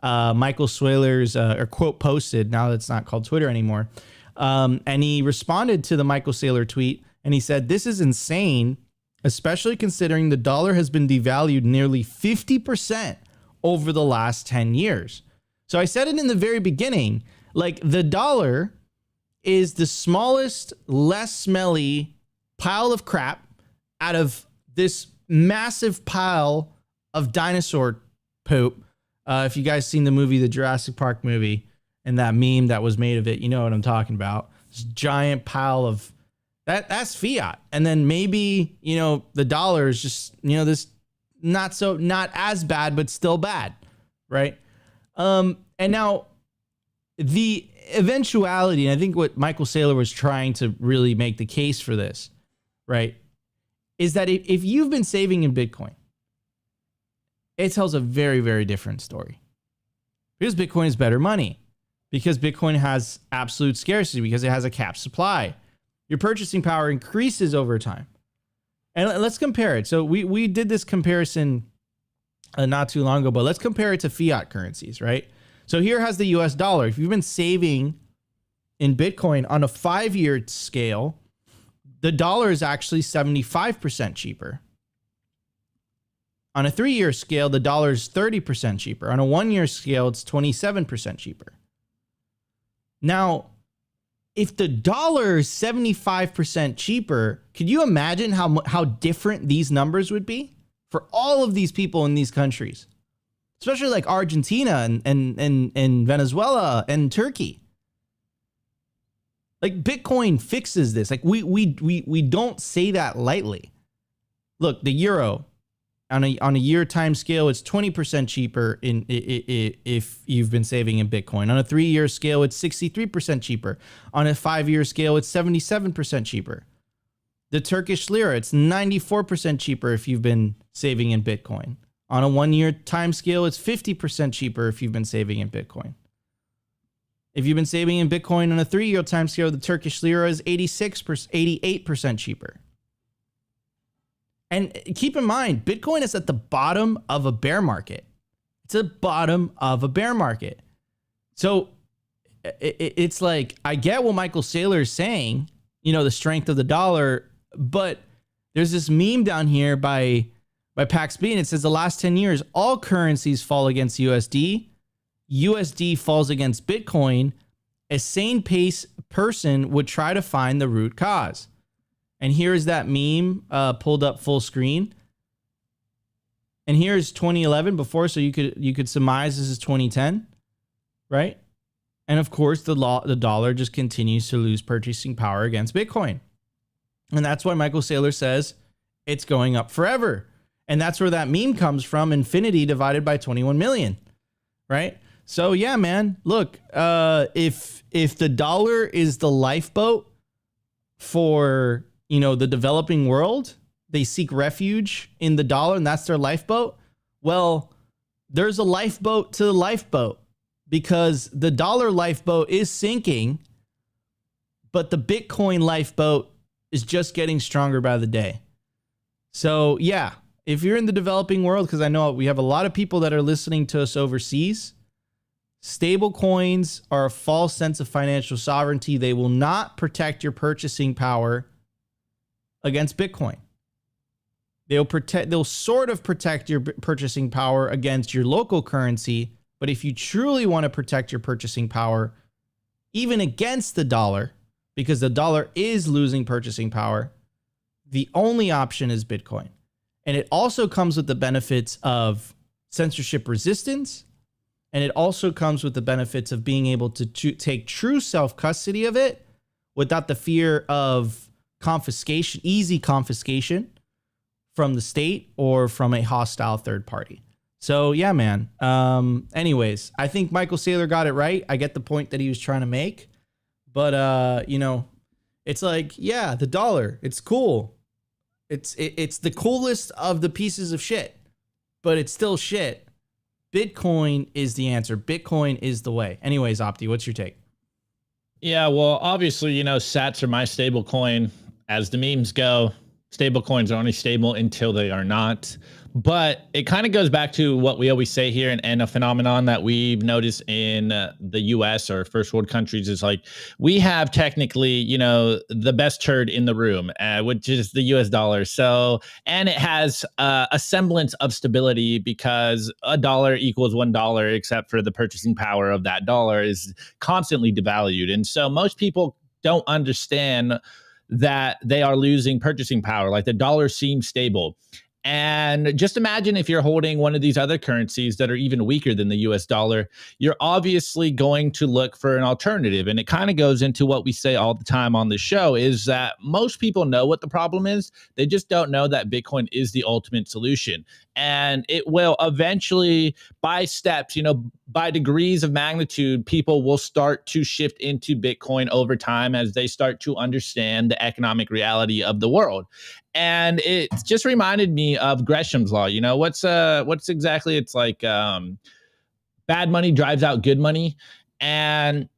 Michael Saylor's, or quote posted, now it's not called Twitter anymore. And he responded to the Michael Saylor tweet, and he said, "This is insane, especially considering the dollar has been devalued nearly 50% over the last 10 years. So I said it in the very beginning, like the dollar is the smallest, less smelly pile of crap out of this massive pile of dinosaur poop. If you guys seen the movie, the Jurassic Park movie, and that meme that was made of it, you know what I'm talking about. This giant pile of that's fiat. And then maybe, you know, the dollar is just, you know, this not as bad, but still bad, right? And now the eventuality, and I think what Michael Saylor was trying to really make the case for this, right, is that if you've been saving in Bitcoin, it tells a very, very different story. Because Bitcoin is better money, because Bitcoin has absolute scarcity, because it has a capped supply. Your purchasing power increases over time. And let's compare it. So we did this comparison not too long ago, but let's compare it to fiat currencies, right? So here has the US dollar. If you've been saving in Bitcoin on a 5-year scale, the dollar is actually 75% cheaper. On a 3-year scale, the dollar is 30% cheaper. On a 1-year scale, it's 27% cheaper. Now, if the dollar is 75% cheaper, could you imagine how different these numbers would be for all of these people in these countries, especially like Argentina and Venezuela and Turkey? Like Bitcoin fixes this. Like we don't say that lightly. Look, the euro on a year time scale, it's 20% cheaper if you've been saving in Bitcoin. On a 3-year scale, it's 63% cheaper. On a 5-year scale, it's 77% cheaper. The Turkish lira, it's 94% cheaper if you've been saving in Bitcoin. On a 1-year time scale, it's 50% cheaper if you've been saving in Bitcoin. If you've been saving in Bitcoin on a 3-year time scale, the Turkish lira is 88% cheaper. And keep in mind, Bitcoin is at the bottom of a bear market. It's at the bottom of a bear market. So it's like, I get what Michael Saylor is saying, you know, the strength of the dollar, but there's this meme down here by Pax B, and it says the last 10 years, all currencies fall against USD. USD falls against Bitcoin. A sane pace person would try to find the root cause. And here's that meme pulled up full screen. And here's 2011 before, so you could surmise this is 2010, right? And of course, the dollar just continues to lose purchasing power against Bitcoin. And that's why Michael Saylor says it's going up forever. And that's where that meme comes from, infinity divided by 21 million, right? So yeah, man, look, if the dollar is the lifeboat for, you know, the developing world, they seek refuge in the dollar and that's their lifeboat. Well, there's a lifeboat to the lifeboat because the dollar lifeboat is sinking, but the Bitcoin lifeboat is just getting stronger by the day. So yeah, if you're in the developing world, because I know we have a lot of people that are listening to us overseas, stable coins are a false sense of financial sovereignty. They will not protect your purchasing power against Bitcoin. They'll sort of protect your purchasing power against your local currency, but if you truly want to protect your purchasing power, even against the dollar, because the dollar is losing purchasing power, the only option is Bitcoin. And it also comes with the benefits of censorship resistance, and it also comes with the benefits of being able to take true self-custody of it without the fear of confiscation, easy confiscation from the state or from a hostile third party. So yeah, man. Anyways, I think Michael Saylor got it right. I get the point that he was trying to make, but you know, it's like, yeah, the dollar, it's cool. It's the coolest of the pieces of shit, but it's still shit. Bitcoin is the answer. Bitcoin is the way. Anyways, Opti, what's your take? Yeah, well, obviously, you know, sats are my stable coin. As the memes go, stable coins are only stable until they are not. But it kind of goes back to what we always say here, and a phenomenon that we've noticed in the US or first world countries is like, we have technically, you know, the best turd in the room, which is the US dollar. So, and it has a semblance of stability because a dollar equals $1, except for the purchasing power of that dollar is constantly devalued. And so most people don't understand that they are losing purchasing power. Like the dollar seems stable. And just imagine if you're holding one of these other currencies that are even weaker than the US dollar, you're obviously going to look for an alternative. And it kind of goes into what we say all the time on the show is that most people know what the problem is. They just don't know that Bitcoin is the ultimate solution. And it will eventually, by steps, you know, by degrees of magnitude, people will start to shift into Bitcoin over time as they start to understand the economic reality of the world. And it just reminded me of Gresham's law. You know, what's exactly, it's like bad money drives out good money. And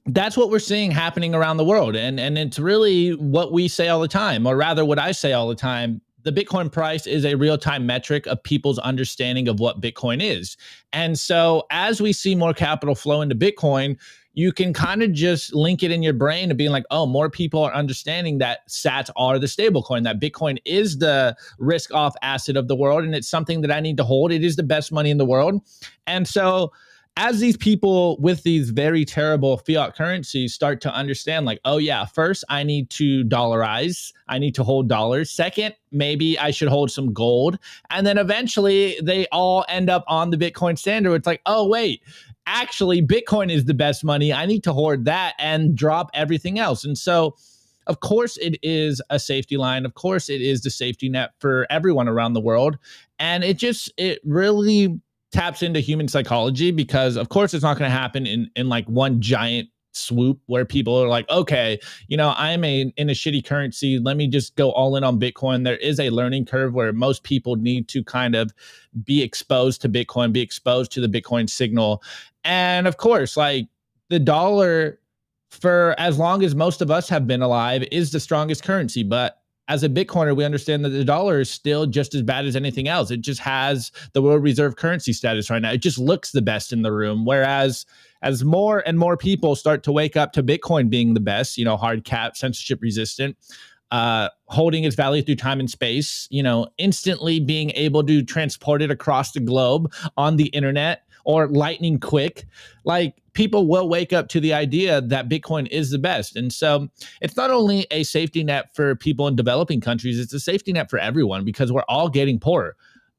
that's what we're seeing happening around the world. And it's really what we say all the time, or rather what I say all the time. The Bitcoin price is a real-time metric of people's understanding of what Bitcoin is. And so as we see more capital flow into Bitcoin, you can kind of just link it in your brain to being like, oh, more people are understanding that sats are the stablecoin, that Bitcoin is the risk-off asset of the world, and it's something that I need to hold. It is the best money in the world. And so as these people with these very terrible fiat currencies start to understand, like, oh yeah, first I need to dollarize, I need to hold dollars. Second, maybe I should hold some gold. And then eventually they all end up on the Bitcoin standard. It's like, oh wait, actually Bitcoin is the best money. I need to hoard that and drop everything else. And so of course it is a safety line. Of course it is the safety net for everyone around the world. And it really taps into human psychology, because of course it's not going to happen in like one giant swoop where people are like, okay, you know, I'm in a shitty currency, let me just go all in on Bitcoin. There is a learning curve where most people need to kind of be exposed to Bitcoin, be exposed to the Bitcoin signal. And of course, like the dollar, for as long as most of us have been alive, is the strongest currency. But as a Bitcoiner, we understand that the dollar is still just as bad as anything else. It just has the world reserve currency status right now. It just looks the best in the room. Whereas as more and more people start to wake up to Bitcoin being the best, you know, hard cap, censorship resistant, holding its value through time and space, you know, instantly being able to transport it across the globe on the internet, or lightning quick, like people will wake up to the idea that Bitcoin is the best. And so it's not only a safety net for people in developing countries, it's a safety net for everyone, because we're all getting poorer.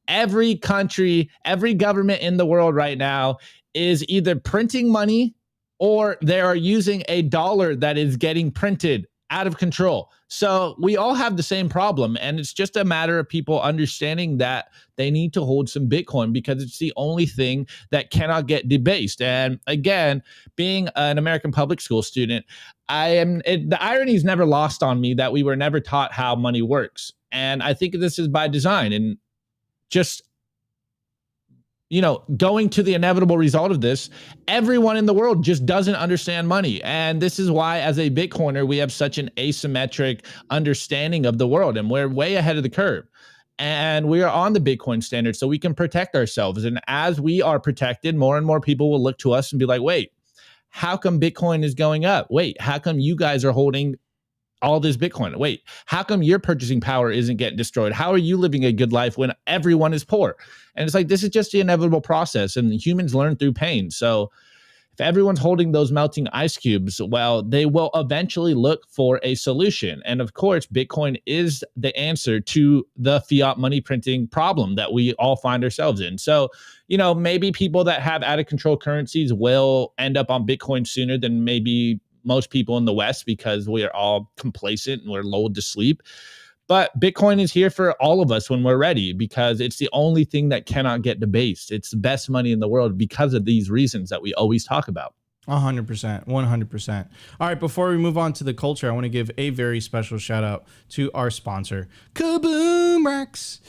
Every country, every government in the world right now is either printing money or they are using a dollar that is getting printed out of control. So we all have the same problem, and it's just a matter of people understanding that they need to hold some Bitcoin because it's the only thing that cannot get debased. And again, being an American public school student, the irony is never lost on me that we were never taught how money works. And I think this is by design, and just, you know, going to the inevitable result of this, everyone in the world just doesn't understand money. And this is why, as a Bitcoiner, we have such an asymmetric understanding of the world, and we're way ahead of the curve. And we are on the Bitcoin standard, so we can protect ourselves. And as we are protected, more and more people will look to us and be like, wait, how come Bitcoin is going up? Wait, how come you guys are holding all this Bitcoin? Wait, how come your purchasing power isn't getting destroyed? How are you living a good life when everyone is poor? And it's like, this is just the inevitable process, and humans learn through pain. So if everyone's holding those melting ice cubes, well, they will eventually look for a solution. And of course, Bitcoin is the answer to the fiat money printing problem that we all find ourselves in. So, you know, maybe people that have out of control currencies will end up on Bitcoin sooner than maybe most people in the West, because we are all complacent and we're lulled to sleep. But Bitcoin is here for all of us when we're ready, because it's the only thing that cannot get debased. It's the best money in the world because of these reasons that we always talk about. 100%, 100%. All right, before we move on to the culture, I want to give a very special shout out to our sponsor, Kaboom Racks.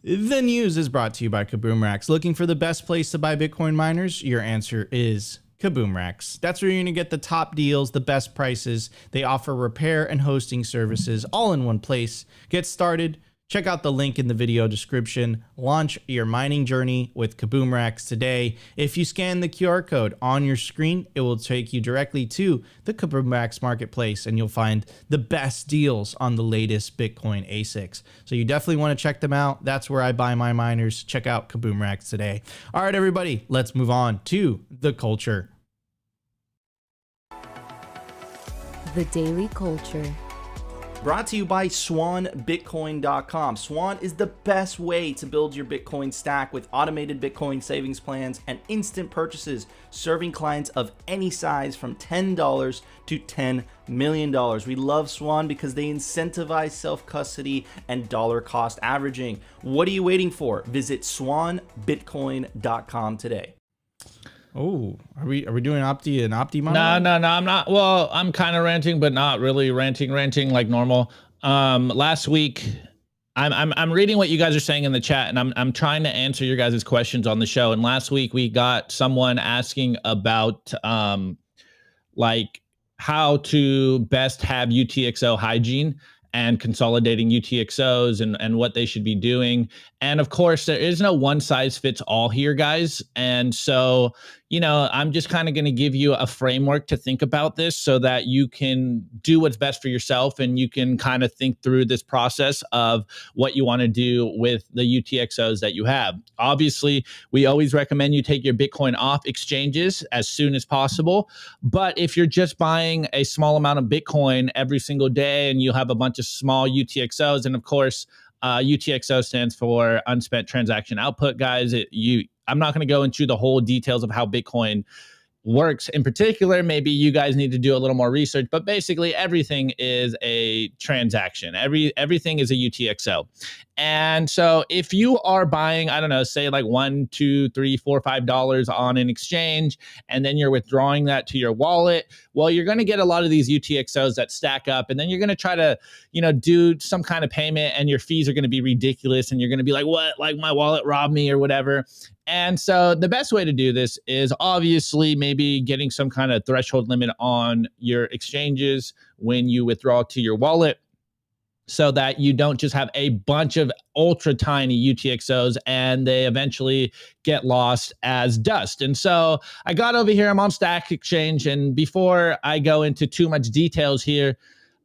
The news is brought to you by Kaboom Racks. Looking for the best place to buy Bitcoin miners? Your answer is Kaboom Racks. That's where you're going to get the top deals, the best prices. They offer repair and hosting services all in one place. Get started. Check out the link in the video description. Launch your mining journey with Kaboom Racks today. If you scan the QR code on your screen, it will take you directly to the Kaboom Racks marketplace, and you'll find the best deals on the latest Bitcoin ASICs. So you definitely want to check them out. That's where I buy my miners. Check out Kaboom Racks today. All right, everybody, let's move on to the culture. The Daily Culture. Brought to you by SwanBitcoin.com. Swan is the best way to build your Bitcoin stack with automated Bitcoin savings plans and instant purchases, serving clients of any size from $10 to $10 million. We love Swan because they incentivize self-custody and dollar cost averaging. What are you waiting for? Visit SwanBitcoin.com today. Oh, are we doing Opti and Opti monologue? No, I'm not. Well, I'm kind of ranting, but not really ranting like normal. Last week, I'm reading what you guys are saying in the chat, and I'm trying to answer your guys' questions on the show. And last week we got someone asking about like how to best have UTXO hygiene and consolidating UTXOs and what they should be doing. And of course, there is no one size fits all here, guys. And so, I'm just kind of going to give you a framework to think about this so that you can do what's best for yourself, and you can kind of think through this process of what you want to do with the UTXOs that you have. Obviously, we always recommend you take your Bitcoin off exchanges as soon as possible. But if you're just buying a small amount of Bitcoin every single day and you have a bunch of small UTXOs, and of course, UTXO stands for unspent transaction output, guys. I'm not going to go into the whole details of how Bitcoin works in particular. Maybe you guys need to do a little more research, but basically everything is a transaction. Everything is a UTXO. And so if you are buying, I don't know, say like $1, $2, $3, $4, $5 on an exchange, and then you're withdrawing that to your wallet, well, you're going to get a lot of these UTXOs that stack up, and then you're going to try to, do some kind of payment, and your fees are going to be ridiculous, and you're going to be like, what? Like my wallet robbed me or whatever. And so the best way to do this is obviously maybe getting some kind of threshold limit on your exchanges when you withdraw to your wallet, so that you don't just have a bunch of ultra tiny UTXOs and they eventually get lost as dust. And so I got over here, I'm on Stack Exchange, and before I go into too much details here,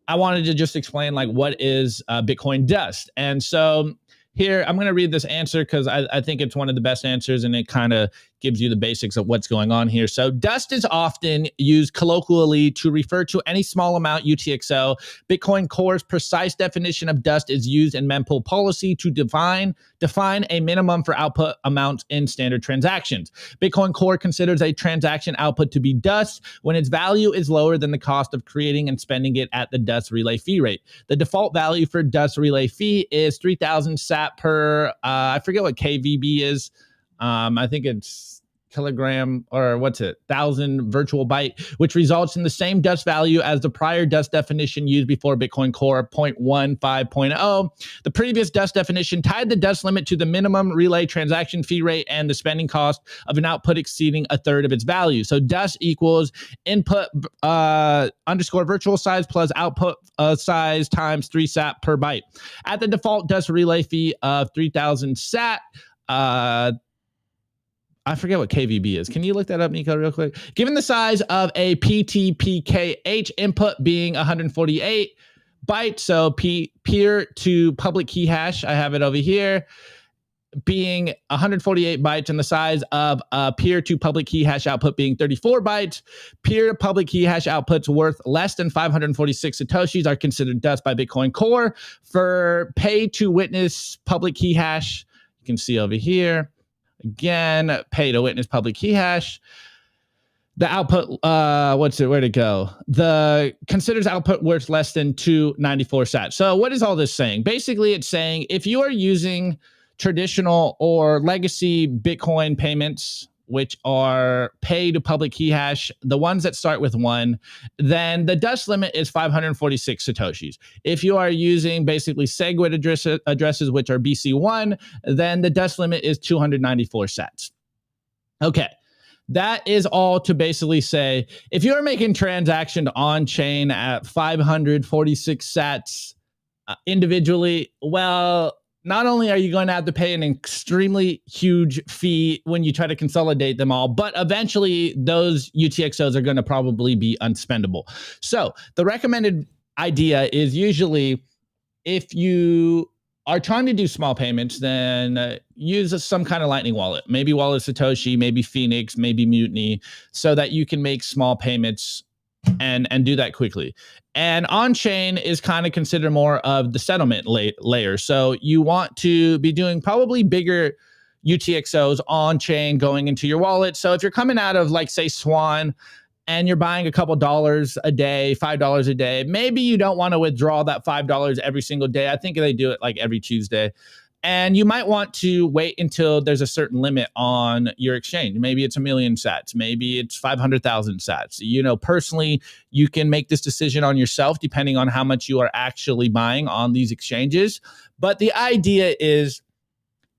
I wanted to just explain like what is Bitcoin dust. And so here, I'm going to read this answer because I think it's one of the best answers, and it kind of gives you the basics of what's going on here. So dust is often used colloquially to refer to any small amount UTXO. Bitcoin Core's precise definition of dust is used in mempool policy to define a minimum for output amounts in standard transactions. Bitcoin Core considers a transaction output to be dust when its value is lower than the cost of creating and spending it at the dust relay fee rate. The default value for dust relay fee is 3,000 sat per, I forget what KVB is. I think it's kilogram, or 1,000 virtual byte, which results in the same dust value as the prior dust definition used before Bitcoin Core 0.15.0. The previous dust definition tied the dust limit to the minimum relay transaction fee rate and the spending cost of an output exceeding a third of its value. So dust equals input underscore virtual size plus output size times 3 sat per byte. At the default dust relay fee of 3,000 sat, I forget what KVB is. Can you look that up, Nico, real quick? Given the size of a PTPKH input being 148 bytes, so peer to public key hash, I have it over here, being 148 bytes, and the size of a peer to public key hash output being 34 bytes, peer to public key hash outputs worth less than 546 Satoshis are considered dust by Bitcoin Core. For pay to witness public key hash, you can see over here, again, pay to witness public key hash, the output, where'd it go? The considers output worth less than 294 sats. So what is all this saying? Basically, it's saying if you are using traditional or legacy Bitcoin payments, which are pay to public key hash, the ones that start with 1, then the dust limit is 546 Satoshis. If you are using basically SegWit addresses, which are BC1, then the dust limit is 294 sats. Okay. That is all to basically say, if you're making transaction on chain at 546 sats individually, well, not only are you going to have to pay an extremely huge fee when you try to consolidate them all, but eventually those UTXOs are going to probably be unspendable. So the recommended idea is usually if you are trying to do small payments, then use some kind of Lightning wallet, maybe Wallet Satoshi, maybe Phoenix, maybe Mutiny, so that you can make small payments and do that quickly. And on-chain is kind of considered more of the settlement layer. So you want to be doing probably bigger UTXOs on-chain going into your wallet. So if you're coming out of, like, say, Swan, and you're buying a couple dollars a day, $5 a day, maybe you don't want to withdraw that $5 every single day. I think they do it like every Tuesday. And you might want to wait until there's a certain limit on your exchange. Maybe it's 1 million sats. Maybe it's 500,000 sats. You know, personally, you can make this decision on yourself depending on how much you are actually buying on these exchanges. But the idea is,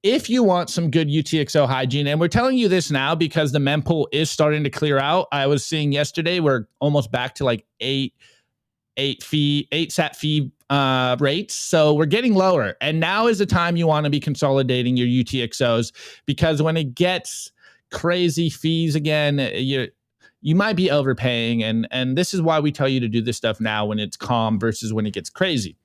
if you want some good UTXO hygiene, and we're telling you this now because the mempool is starting to clear out. I was seeing yesterday we're almost back to like 8 sat fee rates. So we're getting lower. And now is the time you want to be consolidating your UTXOs, because when it gets crazy fees again, you might be overpaying. And this is why we tell you to do this stuff now when it's calm versus when it gets crazy.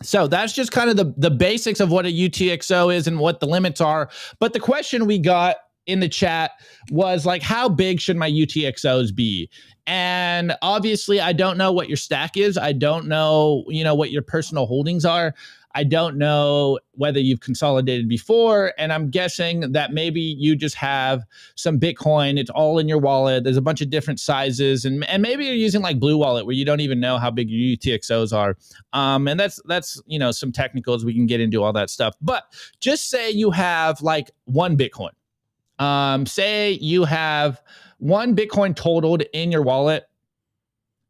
So that's just kind of the basics of what a UTXO is and what the limits are. But the question we got in the chat was like, how big should my UTXOs be? And obviously, I don't know what your stack is. I don't know, what your personal holdings are. I don't know whether you've consolidated before. And I'm guessing that maybe you just have some Bitcoin. It's all in your wallet. There's a bunch of different sizes. And maybe you're using like Blue Wallet where you don't even know how big your UTXOs are. And that's some technicals. We can get into all that stuff. But just say you have like 1 Bitcoin. Say you have 1 Bitcoin totaled in your wallet,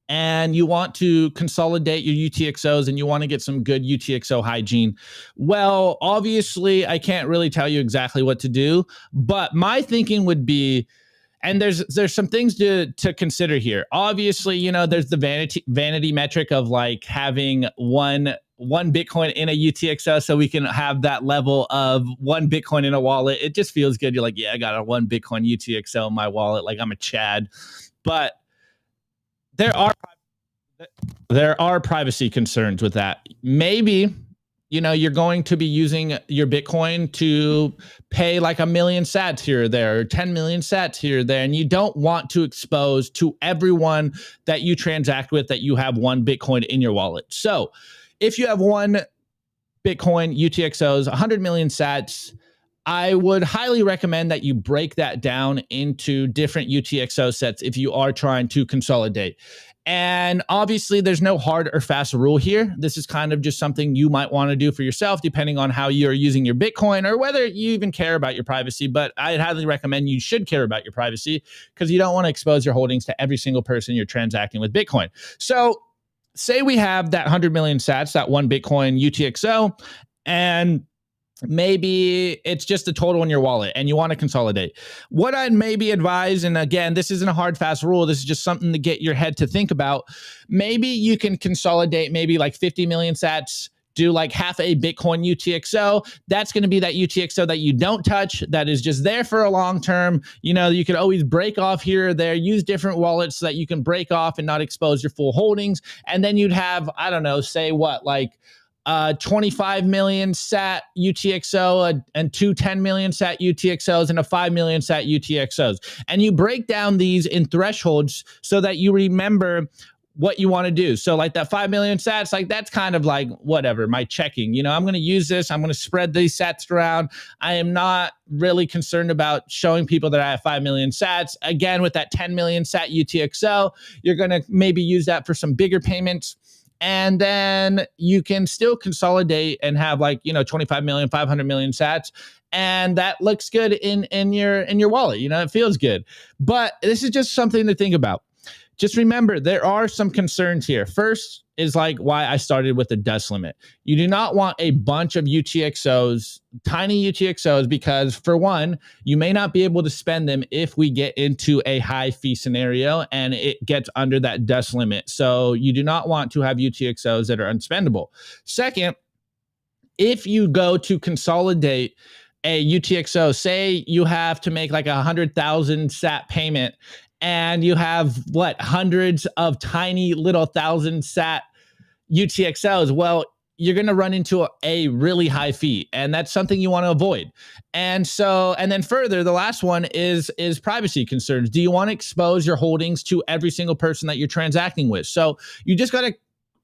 and you want to consolidate your UTXOs and you want to get some good UTXO hygiene. Well, obviously, I can't really tell you exactly what to do, but my thinking would be, and there's some things to consider here. Obviously, there's the vanity metric of like having one Bitcoin in a UTXO, so we can have that level of 1 Bitcoin in a wallet. It just feels good. You're like, yeah, I got a 1 Bitcoin UTXO in my wallet. Like I'm a Chad. But there are privacy concerns with that. Maybe, you're going to be using your Bitcoin to pay like 1 million sats here or there, or 10 million sats here or there, and you don't want to expose to everyone that you transact with that you have 1 Bitcoin in your wallet. So if you have 1 Bitcoin UTXOs, 100 million sats, I would highly recommend that you break that down into different UTXO sets if you are trying to consolidate. And obviously, there's no hard or fast rule here. This is kind of just something you might want to do for yourself, depending on how you're using your Bitcoin or whether you even care about your privacy. But I'd highly recommend you should care about your privacy, because you don't want to expose your holdings to every single person you're transacting with Bitcoin. So say we have that 100 million sats, that 1 Bitcoin UTXO, and maybe it's just the total in your wallet and you want to consolidate. What I'd maybe advise, and again, this isn't a hard, fast rule. This is just something to get your head to think about. Maybe you can consolidate maybe like 50 million sats, do like half a Bitcoin UTXO. That's going to be that UTXO that you don't touch, that is just there for a long term. You could always break off here or there, use different wallets so that you can break off and not expose your full holdings. And then you'd have, I don't know, say what, like 25 million sat UTXO and 2 10 million sat UTXOs and a 5 million sat UTXOs. And you break down these in thresholds so that you remember what you want to do. So like that 5 million sats, like that's kind of like whatever, my checking, you know, I'm going to use this. I'm going to spread these sats around. I am not really concerned about showing people that I have 5 million sats. Again, with that 10 million sat UTXO, you're going to maybe use that for some bigger payments. And then you can still consolidate and have like, you know, 25 million, 500 million sats. And that looks good in your wallet. You know, it feels good. But this is just something to think about. Just remember, there are some concerns here. First is like why I started with the dust limit. You do not want a bunch of UTXOs, tiny UTXOs, because for one, you may not be able to spend them if we get into a high fee scenario and it gets under that dust limit. So you do not want to have UTXOs that are unspendable. Second, if you go to consolidate a UTXO, say you have to make like 100,000 sat payment, and you have hundreds of tiny little 1,000 sat UTXOs. Well, you're going to run into a really high fee, and that's something you want to avoid. And then further, the last one is privacy concerns. Do you want to expose your holdings to every single person that you're transacting with? So you just got to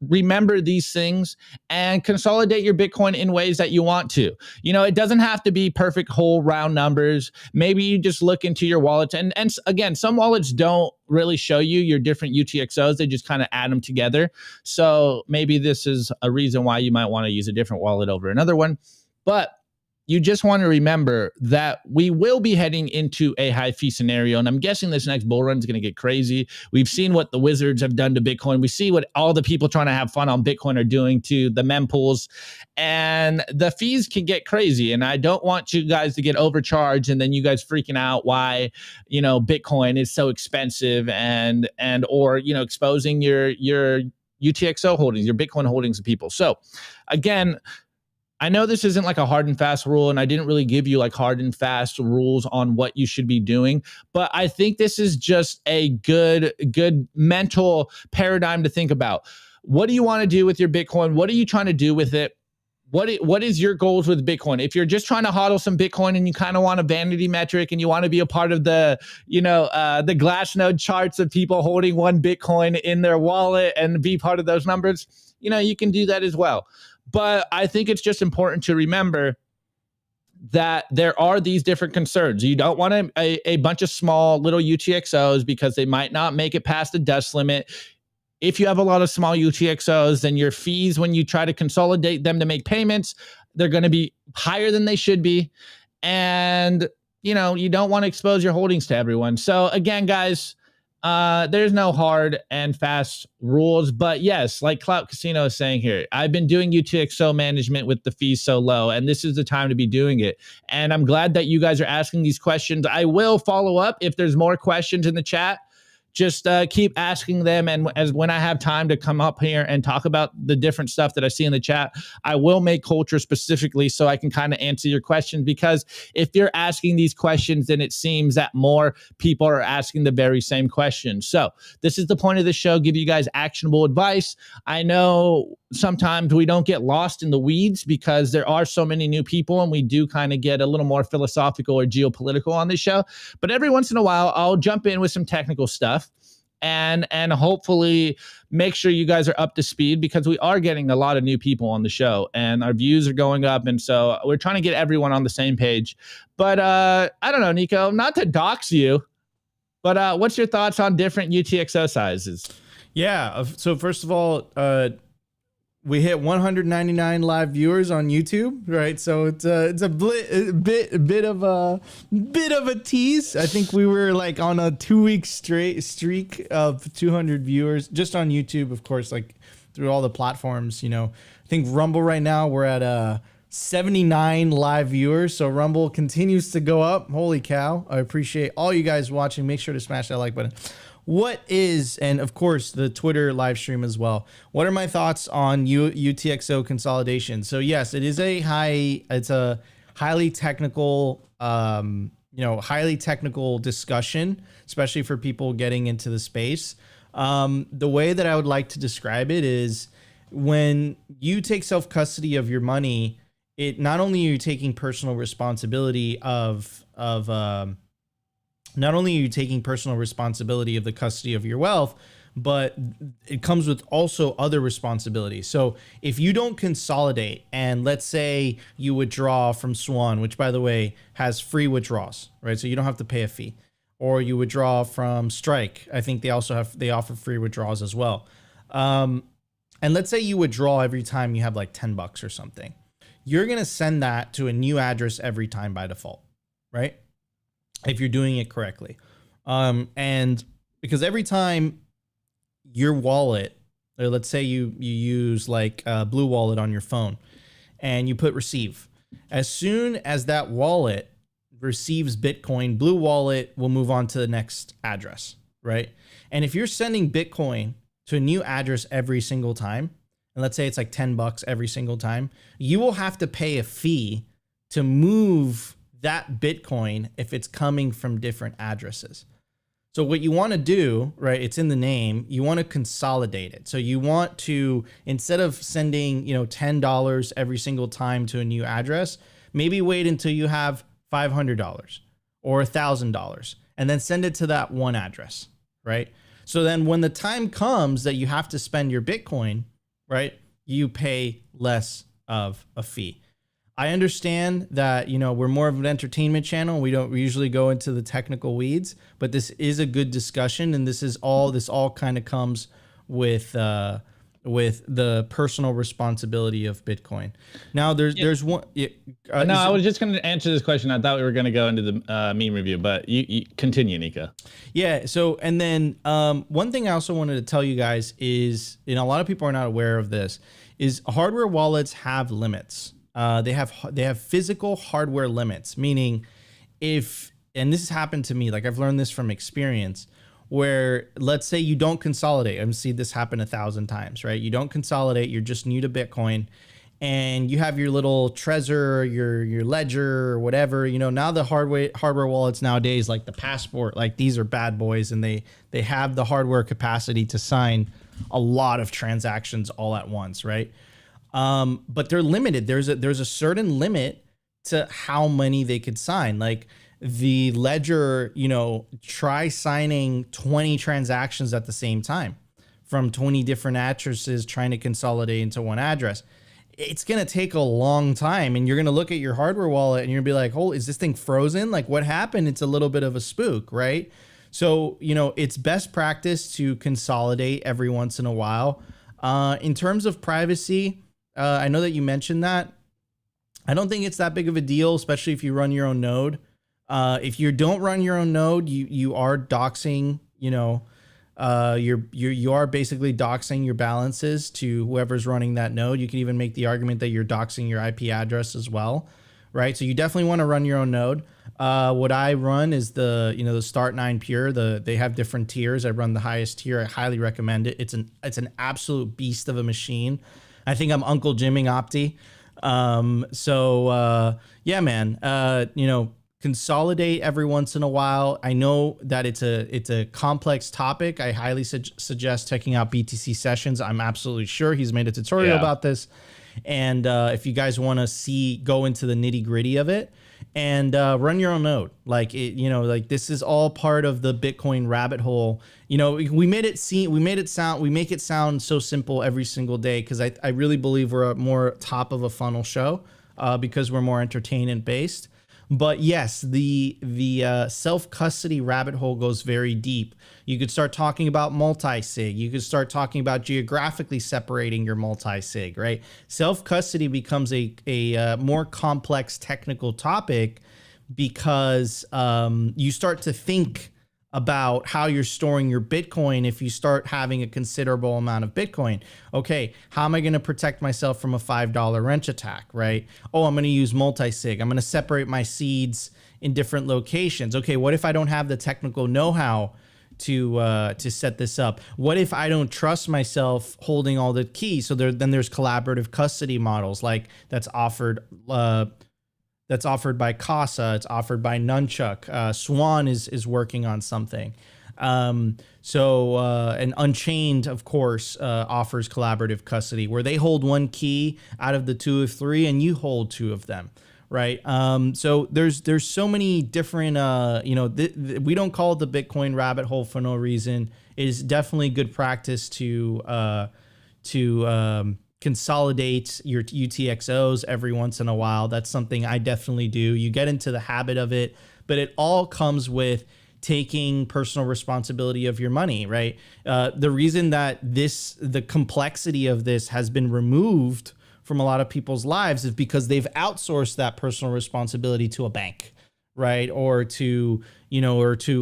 remember these things and consolidate your Bitcoin in ways that you want to. You know, it doesn't have to be perfect whole round numbers. Maybe you just look into your wallets. And again, some wallets don't really show you your different UTXOs. They just kind of add them together. So maybe this is a reason why you might want to use a different wallet over another one. But you just want to remember that we will be heading into a high fee scenario. And I'm guessing this next bull run is going to get crazy. We've seen what the wizards have done to Bitcoin. We see what all the people trying to have fun on Bitcoin are doing to the mempools. And the fees can get crazy. And I don't want you guys to get overcharged and then you guys freaking out why, you know, Bitcoin is so expensive or, you know, exposing your UTXO holdings, your Bitcoin holdings to people. So again, I know this isn't like a hard and fast rule, and I didn't really give you like hard and fast rules on what you should be doing, but I think this is just a good mental paradigm to think about. What do you want to do with your Bitcoin? What are you trying to do with it? What is your goals with Bitcoin? If you're just trying to hodl some Bitcoin and you kind of want a vanity metric and you want to be a part of the, you know, the Glassnode charts of people holding one Bitcoin in their wallet and be part of those numbers, you know, you can do that as well. But I think it's just important to remember that there are these different concerns. You don't want a bunch of small little UTXOs because they might not make it past the dust limit. If you have a lot of small UTXOs, then your fees when you try to consolidate them to make payments, they're going to be higher than they should be. And, you know, you don't want to expose your holdings to everyone. So again, guys, there's no hard and fast rules, but yes, like Clout Casino is saying here, I've been doing UTXO management with the fees so low, and this is the time to be doing it. And I'm glad that you guys are asking these questions. I will follow up if there's more questions in the chat. Just keep asking them, and when I have time to come up here and talk about the different stuff that I see in the chat, I will make culture specifically so I can kind of answer your questions, because if you're asking these questions, then it seems that more people are asking the very same questions. So this is the point of the show, give you guys actionable advice. I know sometimes we don't get lost in the weeds because there are so many new people and we do kind of get a little more philosophical or geopolitical on this show, but every once in a while I'll jump in with some technical stuff and hopefully make sure you guys are up to speed, because we are getting a lot of new people on the show and our views are going up, and so we're trying to get everyone on the same page. But I don't know, Nico, not to dox you, but what's your thoughts on different UTXO sizes? Yeah, so first of all, we hit 199 live viewers on YouTube, right? So it's a bit of a tease. I think we were like on a 2-week straight streak of 200 viewers just on YouTube, of course, like through all the platforms. You know, I think Rumble right now we're at 79 live viewers. So Rumble continues to go up. Holy cow! I appreciate all you guys watching. Make sure to smash that like button. What is, and of course the Twitter live stream as well, what are my thoughts on UTXO consolidation? So yes, it's a highly technical, highly technical discussion, especially for people getting into the space. The way that I would like to describe it is when you take self-custody of your money, it not only are you taking personal responsibility of the custody of your wealth, but it comes with also other responsibilities. So if you don't consolidate, and let's say you withdraw from Swan, which by the way has free withdrawals, right? So you don't have to pay a fee. Or you withdraw from Strike. I think they offer free withdrawals as well. And let's say you withdraw every time you have like $10 or something. You're going to send that to a new address every time by default, right? If you're doing it correctly. And because every time your wallet, or let's say you use like Blue Wallet on your phone and you put receive, as soon as that wallet receives Bitcoin, Blue Wallet will move on to the next address, right? And if you're sending Bitcoin to a new address every single time, and let's say it's like $10 every single time, you will have to pay a fee to move that Bitcoin if it's coming from different addresses. So what you want to do, right, it's in the name, you want to consolidate it. So you want to, instead of sending, $10 every single time to a new address, maybe wait until you have $500 or $1,000 and then send it to that one address, right? So then when the time comes that you have to spend your Bitcoin, right, you pay less of a fee. I understand that, we're more of an entertainment channel. We usually go into the technical weeds, but this is a good discussion. And this all kind of comes with the personal responsibility of Bitcoin. Now there's one. I was just going to answer this question. I thought we were going to go into the meme review, but you continue, Nico. Yeah. So, and then one thing I also wanted to tell you guys is, a lot of people are not aware of this, is hardware wallets have limits. They have physical hardware limits, meaning and this has happened to me, like I've learned this from experience, where let's say you don't consolidate. I've seen this happen 1,000 times, right? You don't consolidate, you're just new to Bitcoin, and you have your little Trezor, your Ledger, or whatever. Now the hardware wallets nowadays, like the Passport, like these are bad boys, and they have the hardware capacity to sign a lot of transactions all at once, right? But they're limited. There's a certain limit to how many they could sign. Like the Ledger, try signing 20 transactions at the same time from 20 different addresses trying to consolidate into one address. It's going to take a long time, and you're going to look at your hardware wallet and you're going to be like, oh, is this thing frozen? Like what happened? It's a little bit of a spook, right? So, it's best practice to consolidate every once in a while. In terms of privacy, I know that you mentioned that. I don't think it's that big of a deal, especially if you run your own node. If you don't run your own node, you are doxing, you are basically doxing your balances to whoever's running that node. You can even make the argument that you're doxing your IP address as well, right? So you definitely want to run your own node. What I run is the Start 9 Pure. They have different tiers. I run the highest tier. I highly recommend it. It's an absolute beast of a machine. I think I'm Uncle Jimming Opti. Yeah, man, consolidate every once in a while. I know that it's a complex topic. I highly suggest checking out BTC Sessions. I'm absolutely sure he's made a tutorial about this. And if you guys want to go into the nitty gritty of it, and run your own node. Like this is all part of the Bitcoin rabbit hole. We make it sound so simple every single day, because I really believe we're a more top of a funnel show because we're more entertainment based. But yes, the self-custody rabbit hole goes very deep. You could start talking about multi-sig. You could start talking about geographically separating your multi-sig, right? Self-custody becomes a more complex technical topic because you start to think about how you're storing your Bitcoin if you start having a considerable amount of Bitcoin. Okay, how am I going to protect myself from a $5 wrench attack, right? Oh, I'm going to use multi-sig. I'm going to separate my seeds in different locations. Okay, what if I don't have the technical know-how to set this up? What if I don't trust myself holding all the keys? So then there's collaborative custody models like that's offered by Casa. It's offered by Nunchuk. Swan is working on something. And Unchained, of course, offers collaborative custody where they hold one key out of the two of three and you hold two of them, right? So there's so many different, we don't call it the Bitcoin rabbit hole for no reason. It is definitely good practice to consolidate your UTXOs every once in a while. That's something I definitely do. You get into the habit of it, but it all comes with taking personal responsibility of your money, right? The reason that the complexity of this has been removed from a lot of people's lives is because they've outsourced that personal responsibility to a bank, right? Or to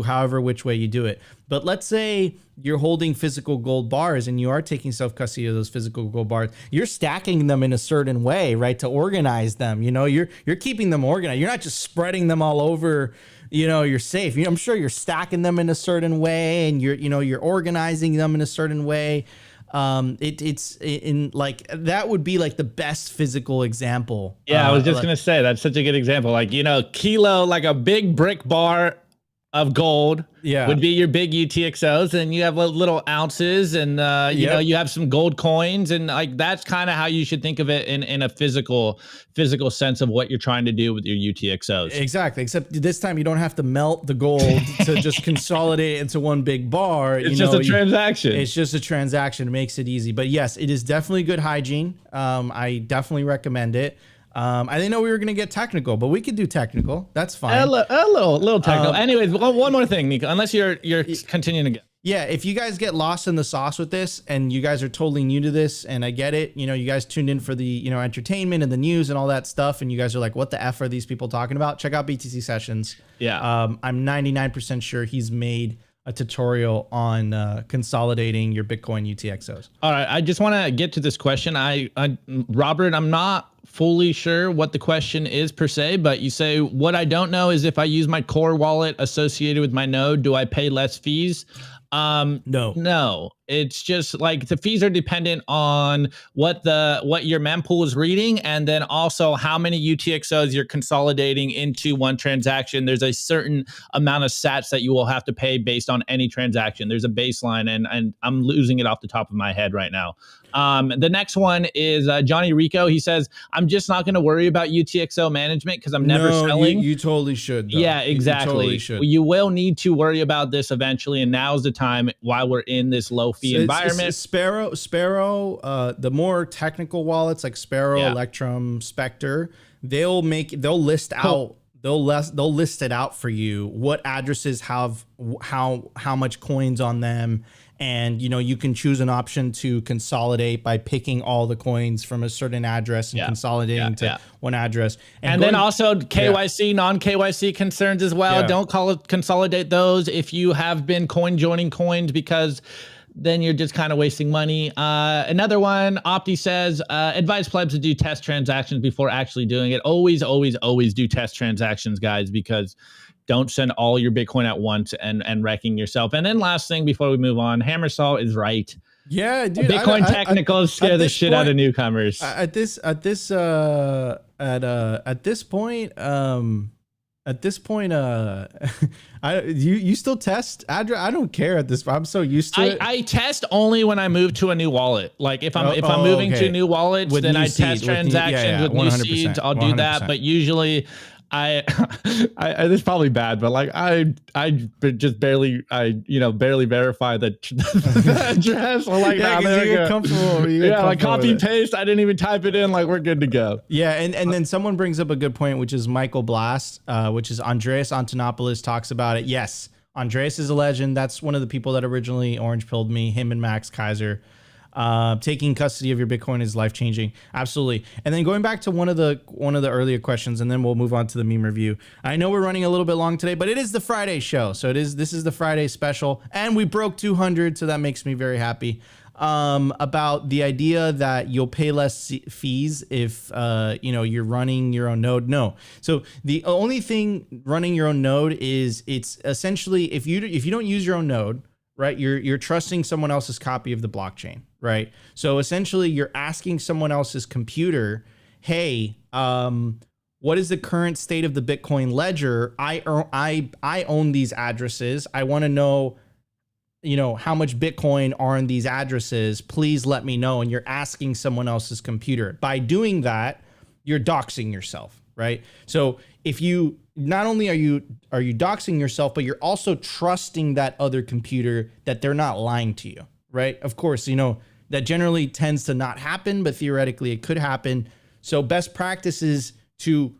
however which way you do it. But let's say you're holding physical gold bars and you are taking self-custody of those physical gold bars. You're stacking them in a certain way, right? To organize them, you're keeping them organized. You're not just spreading them all over, your safe. I'm sure you're stacking them in a certain way and you're organizing them in a certain way. It's in like, that would be like the best physical example. Yeah, I was just going to say, that's such a good example. Like, kilo, like a big brick bar of gold would be your big UTXOs, and you have little ounces, and you have some gold coins, and like that's kind of how you should think of it in a physical sense of what you're trying to do with your UTXOs. Exactly. Except this time you don't have to melt the gold to just consolidate it into one big bar. It's just a transaction. It's just a transaction. It makes it easy. But yes, it is definitely good hygiene. I definitely recommend it. I didn't know we were going to get technical, but we could do technical. That's fine. A little technical. Anyways, one more thing, Nico, unless you're continuing to go. Yeah, if you guys get lost in the sauce with this and you guys are totally new to this, and I get it, you guys tuned in for the, entertainment and the news and all that stuff, and you guys are like, what the F are these people talking about? Check out BTC Sessions. Yeah. I'm 99% sure he's made a tutorial on consolidating your Bitcoin UTXOs. All right, I just want to get to this question. Robert, I'm not fully sure what the question is per se, but you say, what I don't know is if I use my core wallet associated with my node, do I pay less fees? No, it's just like the fees are dependent on what your mempool is reading, and then also how many UTXOs you're consolidating into one transaction. There's a certain amount of sats that you will have to pay based on any transaction. There's a baseline, and I'm losing it off the top of my head right now. The next one is Johnny Rico. He says, I'm just not going to worry about UTXO management because I'm never selling. You totally should, though. Yeah, exactly. You totally should. You will need to worry about this eventually, and now's the time while we're in this low fee environment. It's Sparrow, the more technical wallets like Sparrow, Electrum, Spectre, they'll list out. They'll list it out for you what addresses have how much coins on them. And, you can choose an option to consolidate by picking all the coins from a certain address and consolidating to one address. And then also KYC, non-KYC concerns as well. Don't consolidate those if you have been joining coins, because then you're just kind of wasting money. Another one, Opti says, advise plebs to do test transactions before actually doing it. Always, always, always do test transactions, guys, because don't send all your Bitcoin at once and wrecking yourself. And then last thing before we move on, Hammersall is right. Yeah, dude. Bitcoin technicals scare the shit out of newcomers. At this point, you still test? I don't care at this point. I'm so used to it. I test only when I move to a new wallet. Like if I'm moving to new wallets, then I test transactions with new seeds. I'll do that. But usually I this is probably bad, but like I just barely verify the address. Or like, you get comfortable. Like copy and paste. I didn't even type it in. Like we're good to go. Yeah, and then someone brings up a good point, which is Michael Blast, which is Andreas Antonopoulos talks about it. Yes, Andreas is a legend. That's one of the people that originally orange pilled me. Him and Max Kaiser. Taking custody of your Bitcoin is life-changing. Absolutely. And then going back to one of the earlier questions, and then we'll move on to the meme review. I know we're running a little bit long today, but it is the Friday show. So this is the Friday special, and we broke 200. So that makes me very happy. About the idea that you'll pay less fees if, you're running your own node. No. So the only thing running your own node is it's essentially, if you don't use your own node, right, you're trusting someone else's copy of the blockchain, right? So essentially you're asking someone else's computer, hey, what is the current state of the Bitcoin ledger? I own these addresses. I want to know, how much Bitcoin are in these addresses. Please let me know. And you're asking someone else's computer. By doing that, you're doxing yourself, right? So if you not only are you doxing yourself, but you're also trusting that other computer that they're not lying to you, right? Of course, you know, that generally tends to not happen, but theoretically it could happen. So best practice is to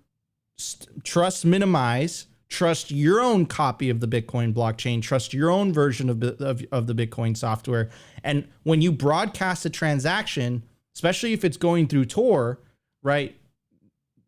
trust minimize, trust your own copy of the Bitcoin blockchain, trust your own version of the Bitcoin software. And when you broadcast a transaction, especially if it's going through Tor, right,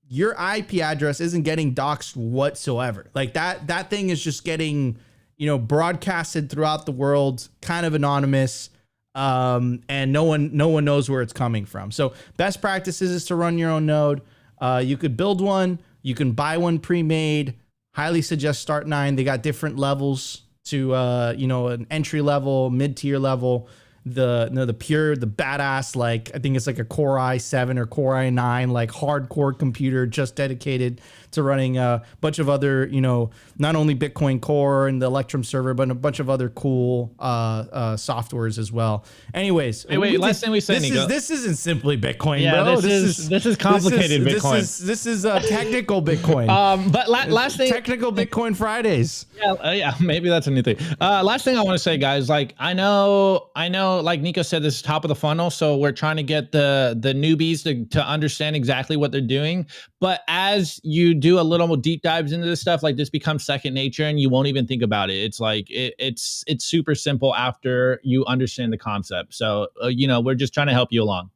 your IP address isn't getting doxed whatsoever. Like that thing is just getting, you know, broadcasted throughout the world, kind of anonymous, and no one knows where it's coming from. So best practices is to run your own node. You could build one, you can buy one pre-made. Highly suggest Start9. They got different levels to, you know, an entry level, mid-tier level, the pure, the badass, like I think it's like a Core i7 or Core i9, like hardcore computer just dedicated to running a bunch of other, you know, not only Bitcoin Core and the Electrum server, but a bunch of other cool softwares as well. Anyways, wait, last thing we said, this isn't simply Bitcoin, yeah, bro. This is complicated Bitcoin. This is technical Bitcoin. But last thing, technical Bitcoin Fridays. Yeah, maybe that's a new thing. Last thing I want to say, guys, like I know, like Nico said, this is top of the funnel, so we're trying to get the newbies to understand exactly what they're doing. But as you do a little more deep dives into this stuff, like this becomes second nature, and you won't even think about it. It's like it's super simple after you understand the concept. So you know, we're just trying to help you along.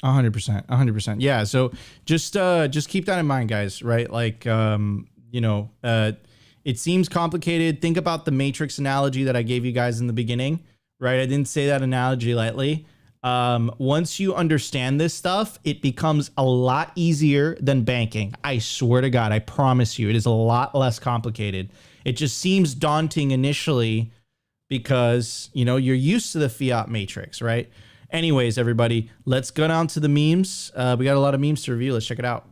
100%. Yeah. So just keep that in mind, guys. Right? Like you know, it seems complicated. Think about the matrix analogy that I gave you guys in the beginning. Right? I didn't say that analogy lightly. Once you understand this stuff, it becomes a lot easier than banking. I swear to God, I promise you, it is a lot less complicated. It just seems daunting initially because, you know, you're used to the fiat matrix, right? Anyways, everybody, let's go down to the memes. We got a lot of memes to review. Let's check it out.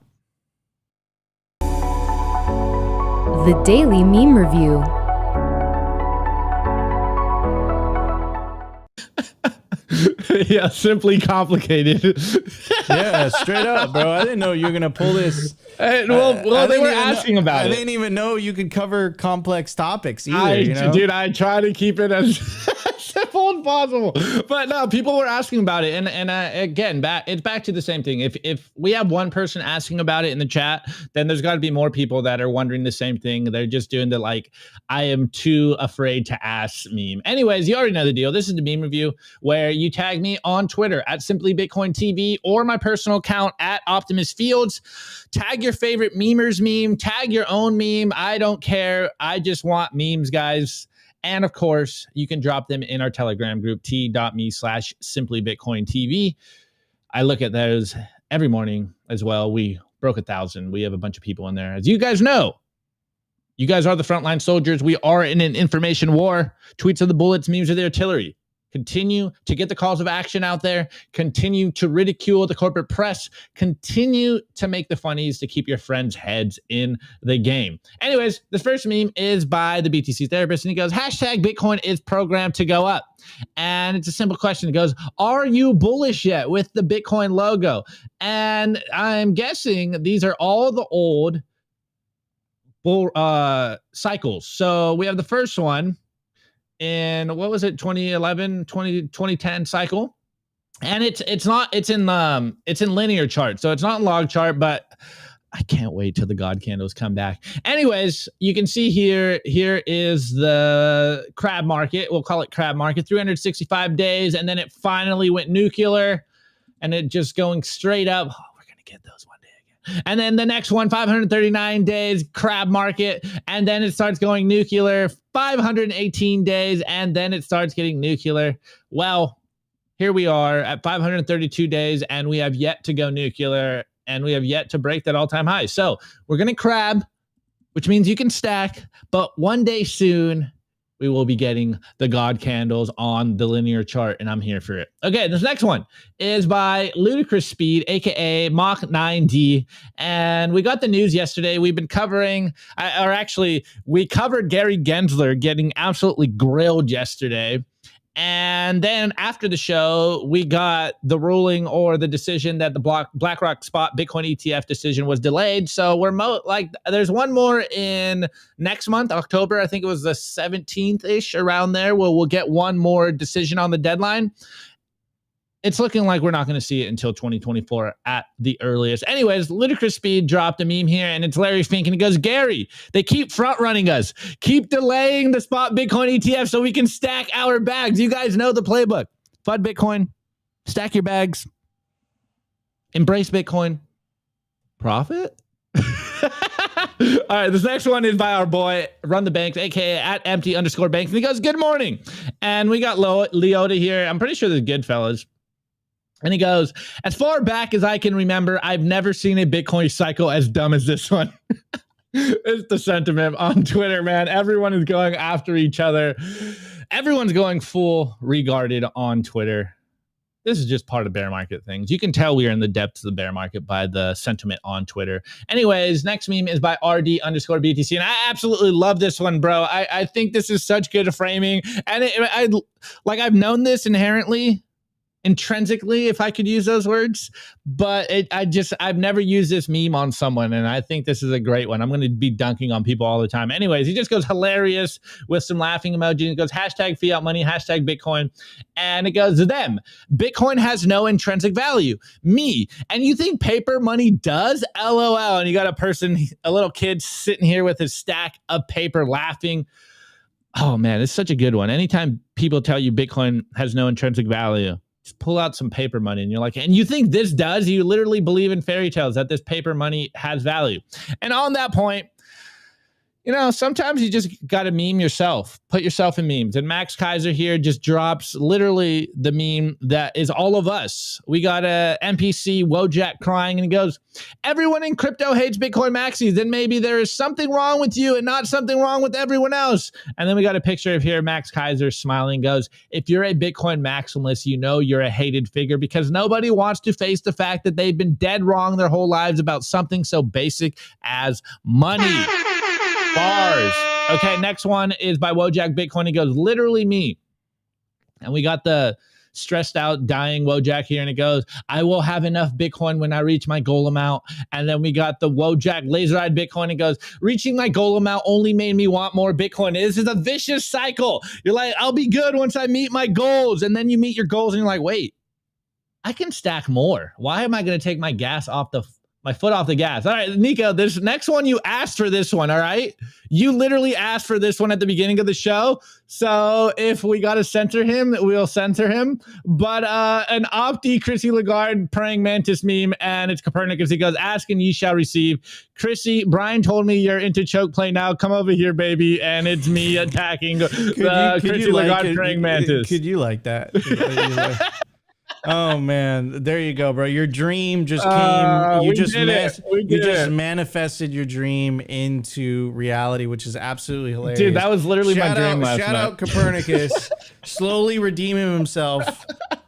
The Daily Meme Review. Yeah, simply complicated. Yeah, straight up, bro. I didn't know you were gonna pull this. Well, they were asking about it. I didn't even know you could cover complex topics either. You know? Dude, I try to keep it as simple as possible. But no, people were asking about it, and again, it's back to the same thing. If we have one person asking about it in the chat, then there's got to be more people that are wondering the same thing. They're just doing the like, I am too afraid to ask meme. Anyways, you already know the deal. This is the meme review where you tag me on Twitter at simplybitcointv or my personal account at Optimus Fields. Tag your favorite memers meme. Tag your own meme. I don't care. I just want memes, guys. And of course, you can drop them in our Telegram group, t.me/simplybitcointv. I look at those every morning as well. We broke 1,000. We have a bunch of people in there. As you guys know, you guys are the frontline soldiers. We are in an information war. Tweets are the bullets, memes are the artillery. Continue to get the calls of action out there. Continue to ridicule the corporate press. Continue to make the funnies to keep your friends' heads in the game. Anyways, the first meme is by the BTC therapist, and he goes, hashtag Bitcoin is programmed to go up. And it's a simple question. It goes, are you bullish yet with the Bitcoin logo? And I'm guessing these are all the old bull cycles. So we have the first one in, what was it, 2011, 2010 cycle, and it's in linear chart, so it's not log chart, but I can't wait till the God candles come back. Anyways, you can see here is the crab market. We'll call it crab market, 365 days, and then it finally went nuclear, and it just going straight up. Oh, we're gonna get those one day again. And then the next one, 539 days, crab market, and then it starts going nuclear, 518 days, and then it starts getting nuclear. Well, here we are at 532 days, and we have yet to go nuclear, and we have yet to break that all-time high. So we're going to crab, which means you can stack, but one day soon, we will be getting the God candles on the linear chart, and I'm here for it. Okay, this next one is by Ludicrous Speed, aka Mach 9D, and we got the news yesterday. We've been covering, we covered Gary Gensler getting absolutely grilled yesterday, And then after the show, we got the ruling or the decision that the BlackRock spot Bitcoin ETF decision was delayed. So we're there's one more in next month, October. I think it was the 17th-ish, around there, where we'll get one more decision on the deadline. It's looking like we're not going to see it until 2024 at the earliest. Anyways, Ludicrous Speed dropped a meme here, and it's Larry Fink, and he goes, Gary, they keep front-running us. Keep delaying the spot Bitcoin ETF so we can stack our bags. You guys know the playbook. FUD Bitcoin. Stack your bags. Embrace Bitcoin. Profit? All right, this next one is by our boy, Run the Banks, a.k.a. at empty_banks. And he goes, good morning. And we got Leota here. I'm pretty sure they're good fellas. And he goes, as far back as I can remember, I've never seen a Bitcoin cycle as dumb as this one. It's the sentiment on Twitter, man. Everyone is going after each other. Everyone's going full regarded on Twitter. This is just part of bear market things. You can tell we are in the depths of the bear market by the sentiment on Twitter. Anyways, next meme is by RD_BTC. And I absolutely love this one, bro. I think this is such good framing. And I've known this intrinsically, if I could use those words, but I've never used this meme on someone, and I think this is a great one. I'm going to be dunking on people all the time. Anyways, he just goes hilarious with some laughing emoji. It goes hashtag fiat money, hashtag Bitcoin, and it goes to them. Bitcoin has no intrinsic value. Me. And you think paper money does? LOL. And you got a little kid sitting here with his stack of paper laughing. Oh man, it's such a good one. Anytime people tell you Bitcoin has no intrinsic value, just pull out some paper money and you're like, and you think this does? You literally believe in fairy tales that this paper money has value. And on that point, sometimes you just got to meme yourself, put yourself in memes. And Max Kaiser here just drops literally the meme that is all of us. We got a NPC Wojak crying, and he goes, everyone in crypto hates Bitcoin maxis. Then maybe there is something wrong with you and not something wrong with everyone else. And then we got a picture of here, Max Kaiser smiling, goes, if you're a Bitcoin maximalist, you know you're a hated figure because nobody wants to face the fact that they've been dead wrong their whole lives about something so basic as money. Bars. Okay, next one is by Wojak Bitcoin. He goes, literally me. And we got the stressed out, dying Wojak here, and it goes, I will have enough Bitcoin when I reach my goal amount. And then we got the Wojak laser-eyed Bitcoin. It goes, reaching my goal amount only made me want more Bitcoin. This is a vicious cycle. You're like, I'll be good once I meet my goals. And then you meet your goals and you're like, wait, I can stack more. Why am I going to take my foot off the gas? All right, Nico, this next one, you asked for this one, all right? You literally asked for this one at the beginning of the show. So if we got to censor him, we'll censor him. But an Opti Chrissy Lagarde praying mantis meme, and it's Copernicus. He goes, ask and ye shall receive. Chrissy, Brian told me you're into choke play now. Come over here, baby. And it's me attacking Chrissy Lagarde praying mantis. Could you like that? Oh man, there you go, bro. Your dream just came. You just manifested your dream into reality, which is absolutely hilarious. Dude, that was literally my dream last night. Shout out Copernicus, slowly redeeming himself.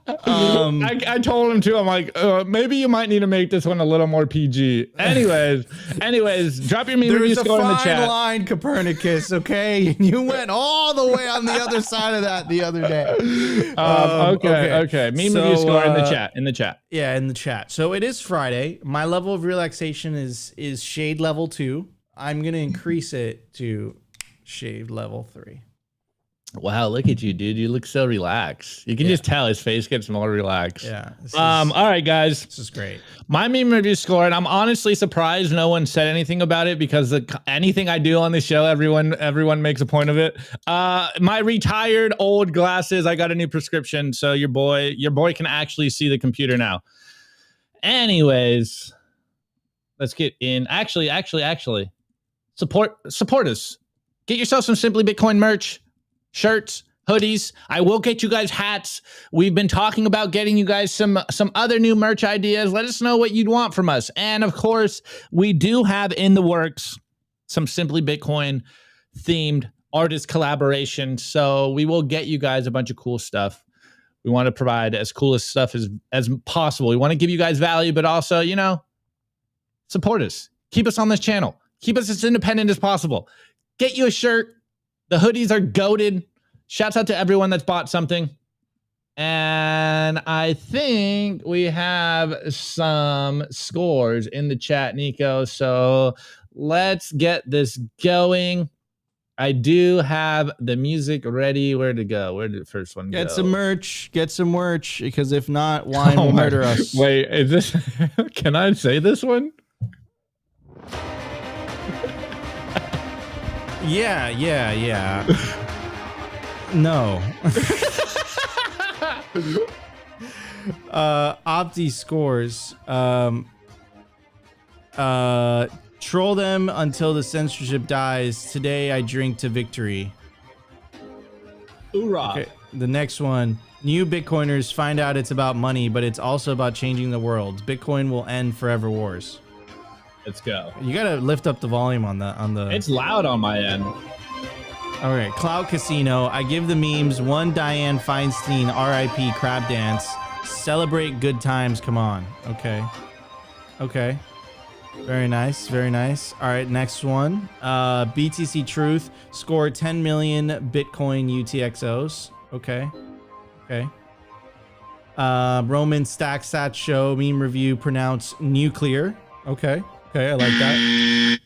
I told him too. I'm like, maybe you might need to make this one a little more PG. Anyways, drop your meme review score in the chat. There's a fine line, Copernicus. Okay, you went all the way on the other side of that the other day. Okay. Meme review score in the chat. Yeah, in the chat. So it is Friday. My level of relaxation is shade level 2. I'm gonna increase it to shade level 3. Wow, look at you, dude. You look so relaxed. You can just tell his face gets more relaxed. Yeah. All right, guys. This is great. My meme review score, and I'm honestly surprised no one said anything about it because anything I do on this show, everyone makes a point of it. My retired old glasses, I got a new prescription, so your boy can actually see the computer now. Anyways, let's get in. Actually, support us. Get yourself some Simply Bitcoin merch. Shirts, hoodies. I will get you guys hats. We've been talking about getting you guys some other new merch ideas. Let us know what you'd want from us. And of course, we do have in the works some Simply Bitcoin themed artist collaboration. So we will get you guys a bunch of cool stuff. We want to provide as cool stuff as possible. We want to give you guys value, but also, support us. Keep us on this channel. Keep us as independent as possible. Get you a shirt. The hoodies are goated. shouts out to everyone that's bought something. And I think we have some scores in the chat, Nico. So let's get this going. I do have the music ready. Where to go? Where did the first one go? Get some merch. Get some merch, because if not, wine will murder us. Wait, is this? Can I say this one? Yeah. No. Opti scores. Troll them until the censorship dies. Today I drink to victory. Hoorah. Okay, the next one. New Bitcoiners find out it's about money, but it's also about changing the world. Bitcoin will end forever wars. Let's go. You gotta lift up the volume on the. It's loud on my end. All right, Cloud Casino. I give the memes one Diane Feinstein RIP crab dance. Celebrate good times. Come on. Okay. Very nice. Very nice. All right, next one. BTC Truth. Score 10 million Bitcoin UTXOs. Okay. Roman Stack Stats Show meme review pronounce nuclear. Okay, I like that.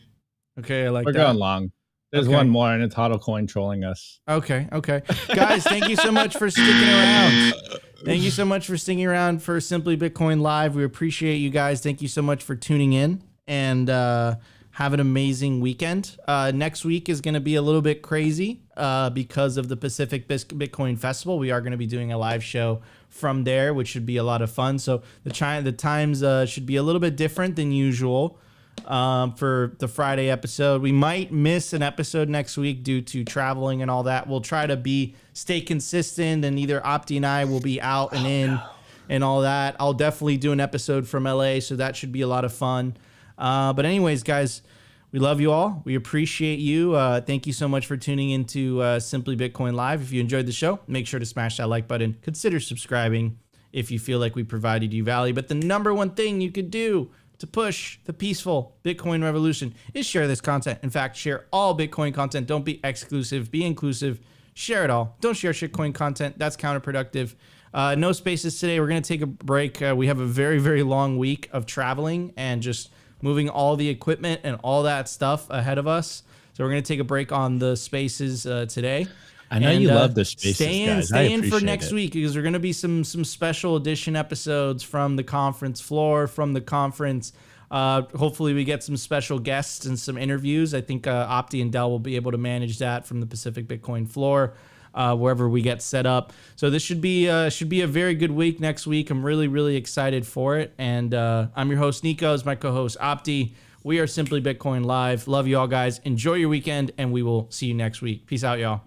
We're going long. There's one more, and it's HODLcoin trolling us. Okay. Guys, thank you so much for sticking around. Thank you so much for sticking around for Simply Bitcoin Live. We appreciate you guys. Thank you so much for tuning in, and have an amazing weekend. Next week is going to be a little bit crazy because of the Pacific Bitcoin Festival. We are going to be doing a live show from there, which should be a lot of fun. So the times should be a little bit different than usual for the Friday episode. We might miss an episode next week due to traveling and all that. We'll try to stay consistent, and either Opti and I will be out and in and all that. I'll definitely do an episode from LA, so that should be a lot of fun. But anyways, guys, we love you all. We appreciate you. Thank you so much for tuning into Simply Bitcoin Live. If you enjoyed the show, make sure to smash that like button. Consider subscribing if you feel like we provided you value. But the number one thing you could do to push the peaceful Bitcoin revolution is share this content. In fact, share all Bitcoin content. Don't be exclusive. Be inclusive. Share it all. Don't share shitcoin content. That's counterproductive. No spaces today. We're going to take a break. We have a very, very long week of traveling and just moving all the equipment and all that stuff ahead of us. So we're going to take a break on the spaces today. I know you love the spaces, guys. Stay in for next week, because there are going to be some special edition episodes from the conference floor, from the conference. Hopefully we get some special guests and some interviews. I think Opti and Dell will be able to manage that from the Pacific Bitcoin floor, wherever we get set up. So this should be a very good week next week. I'm really, really excited for it. And I'm your host, Nico. Is my co-host, Opti. We are Simply Bitcoin Live. Love you all, guys. Enjoy your weekend, and we will see you next week. Peace out, y'all.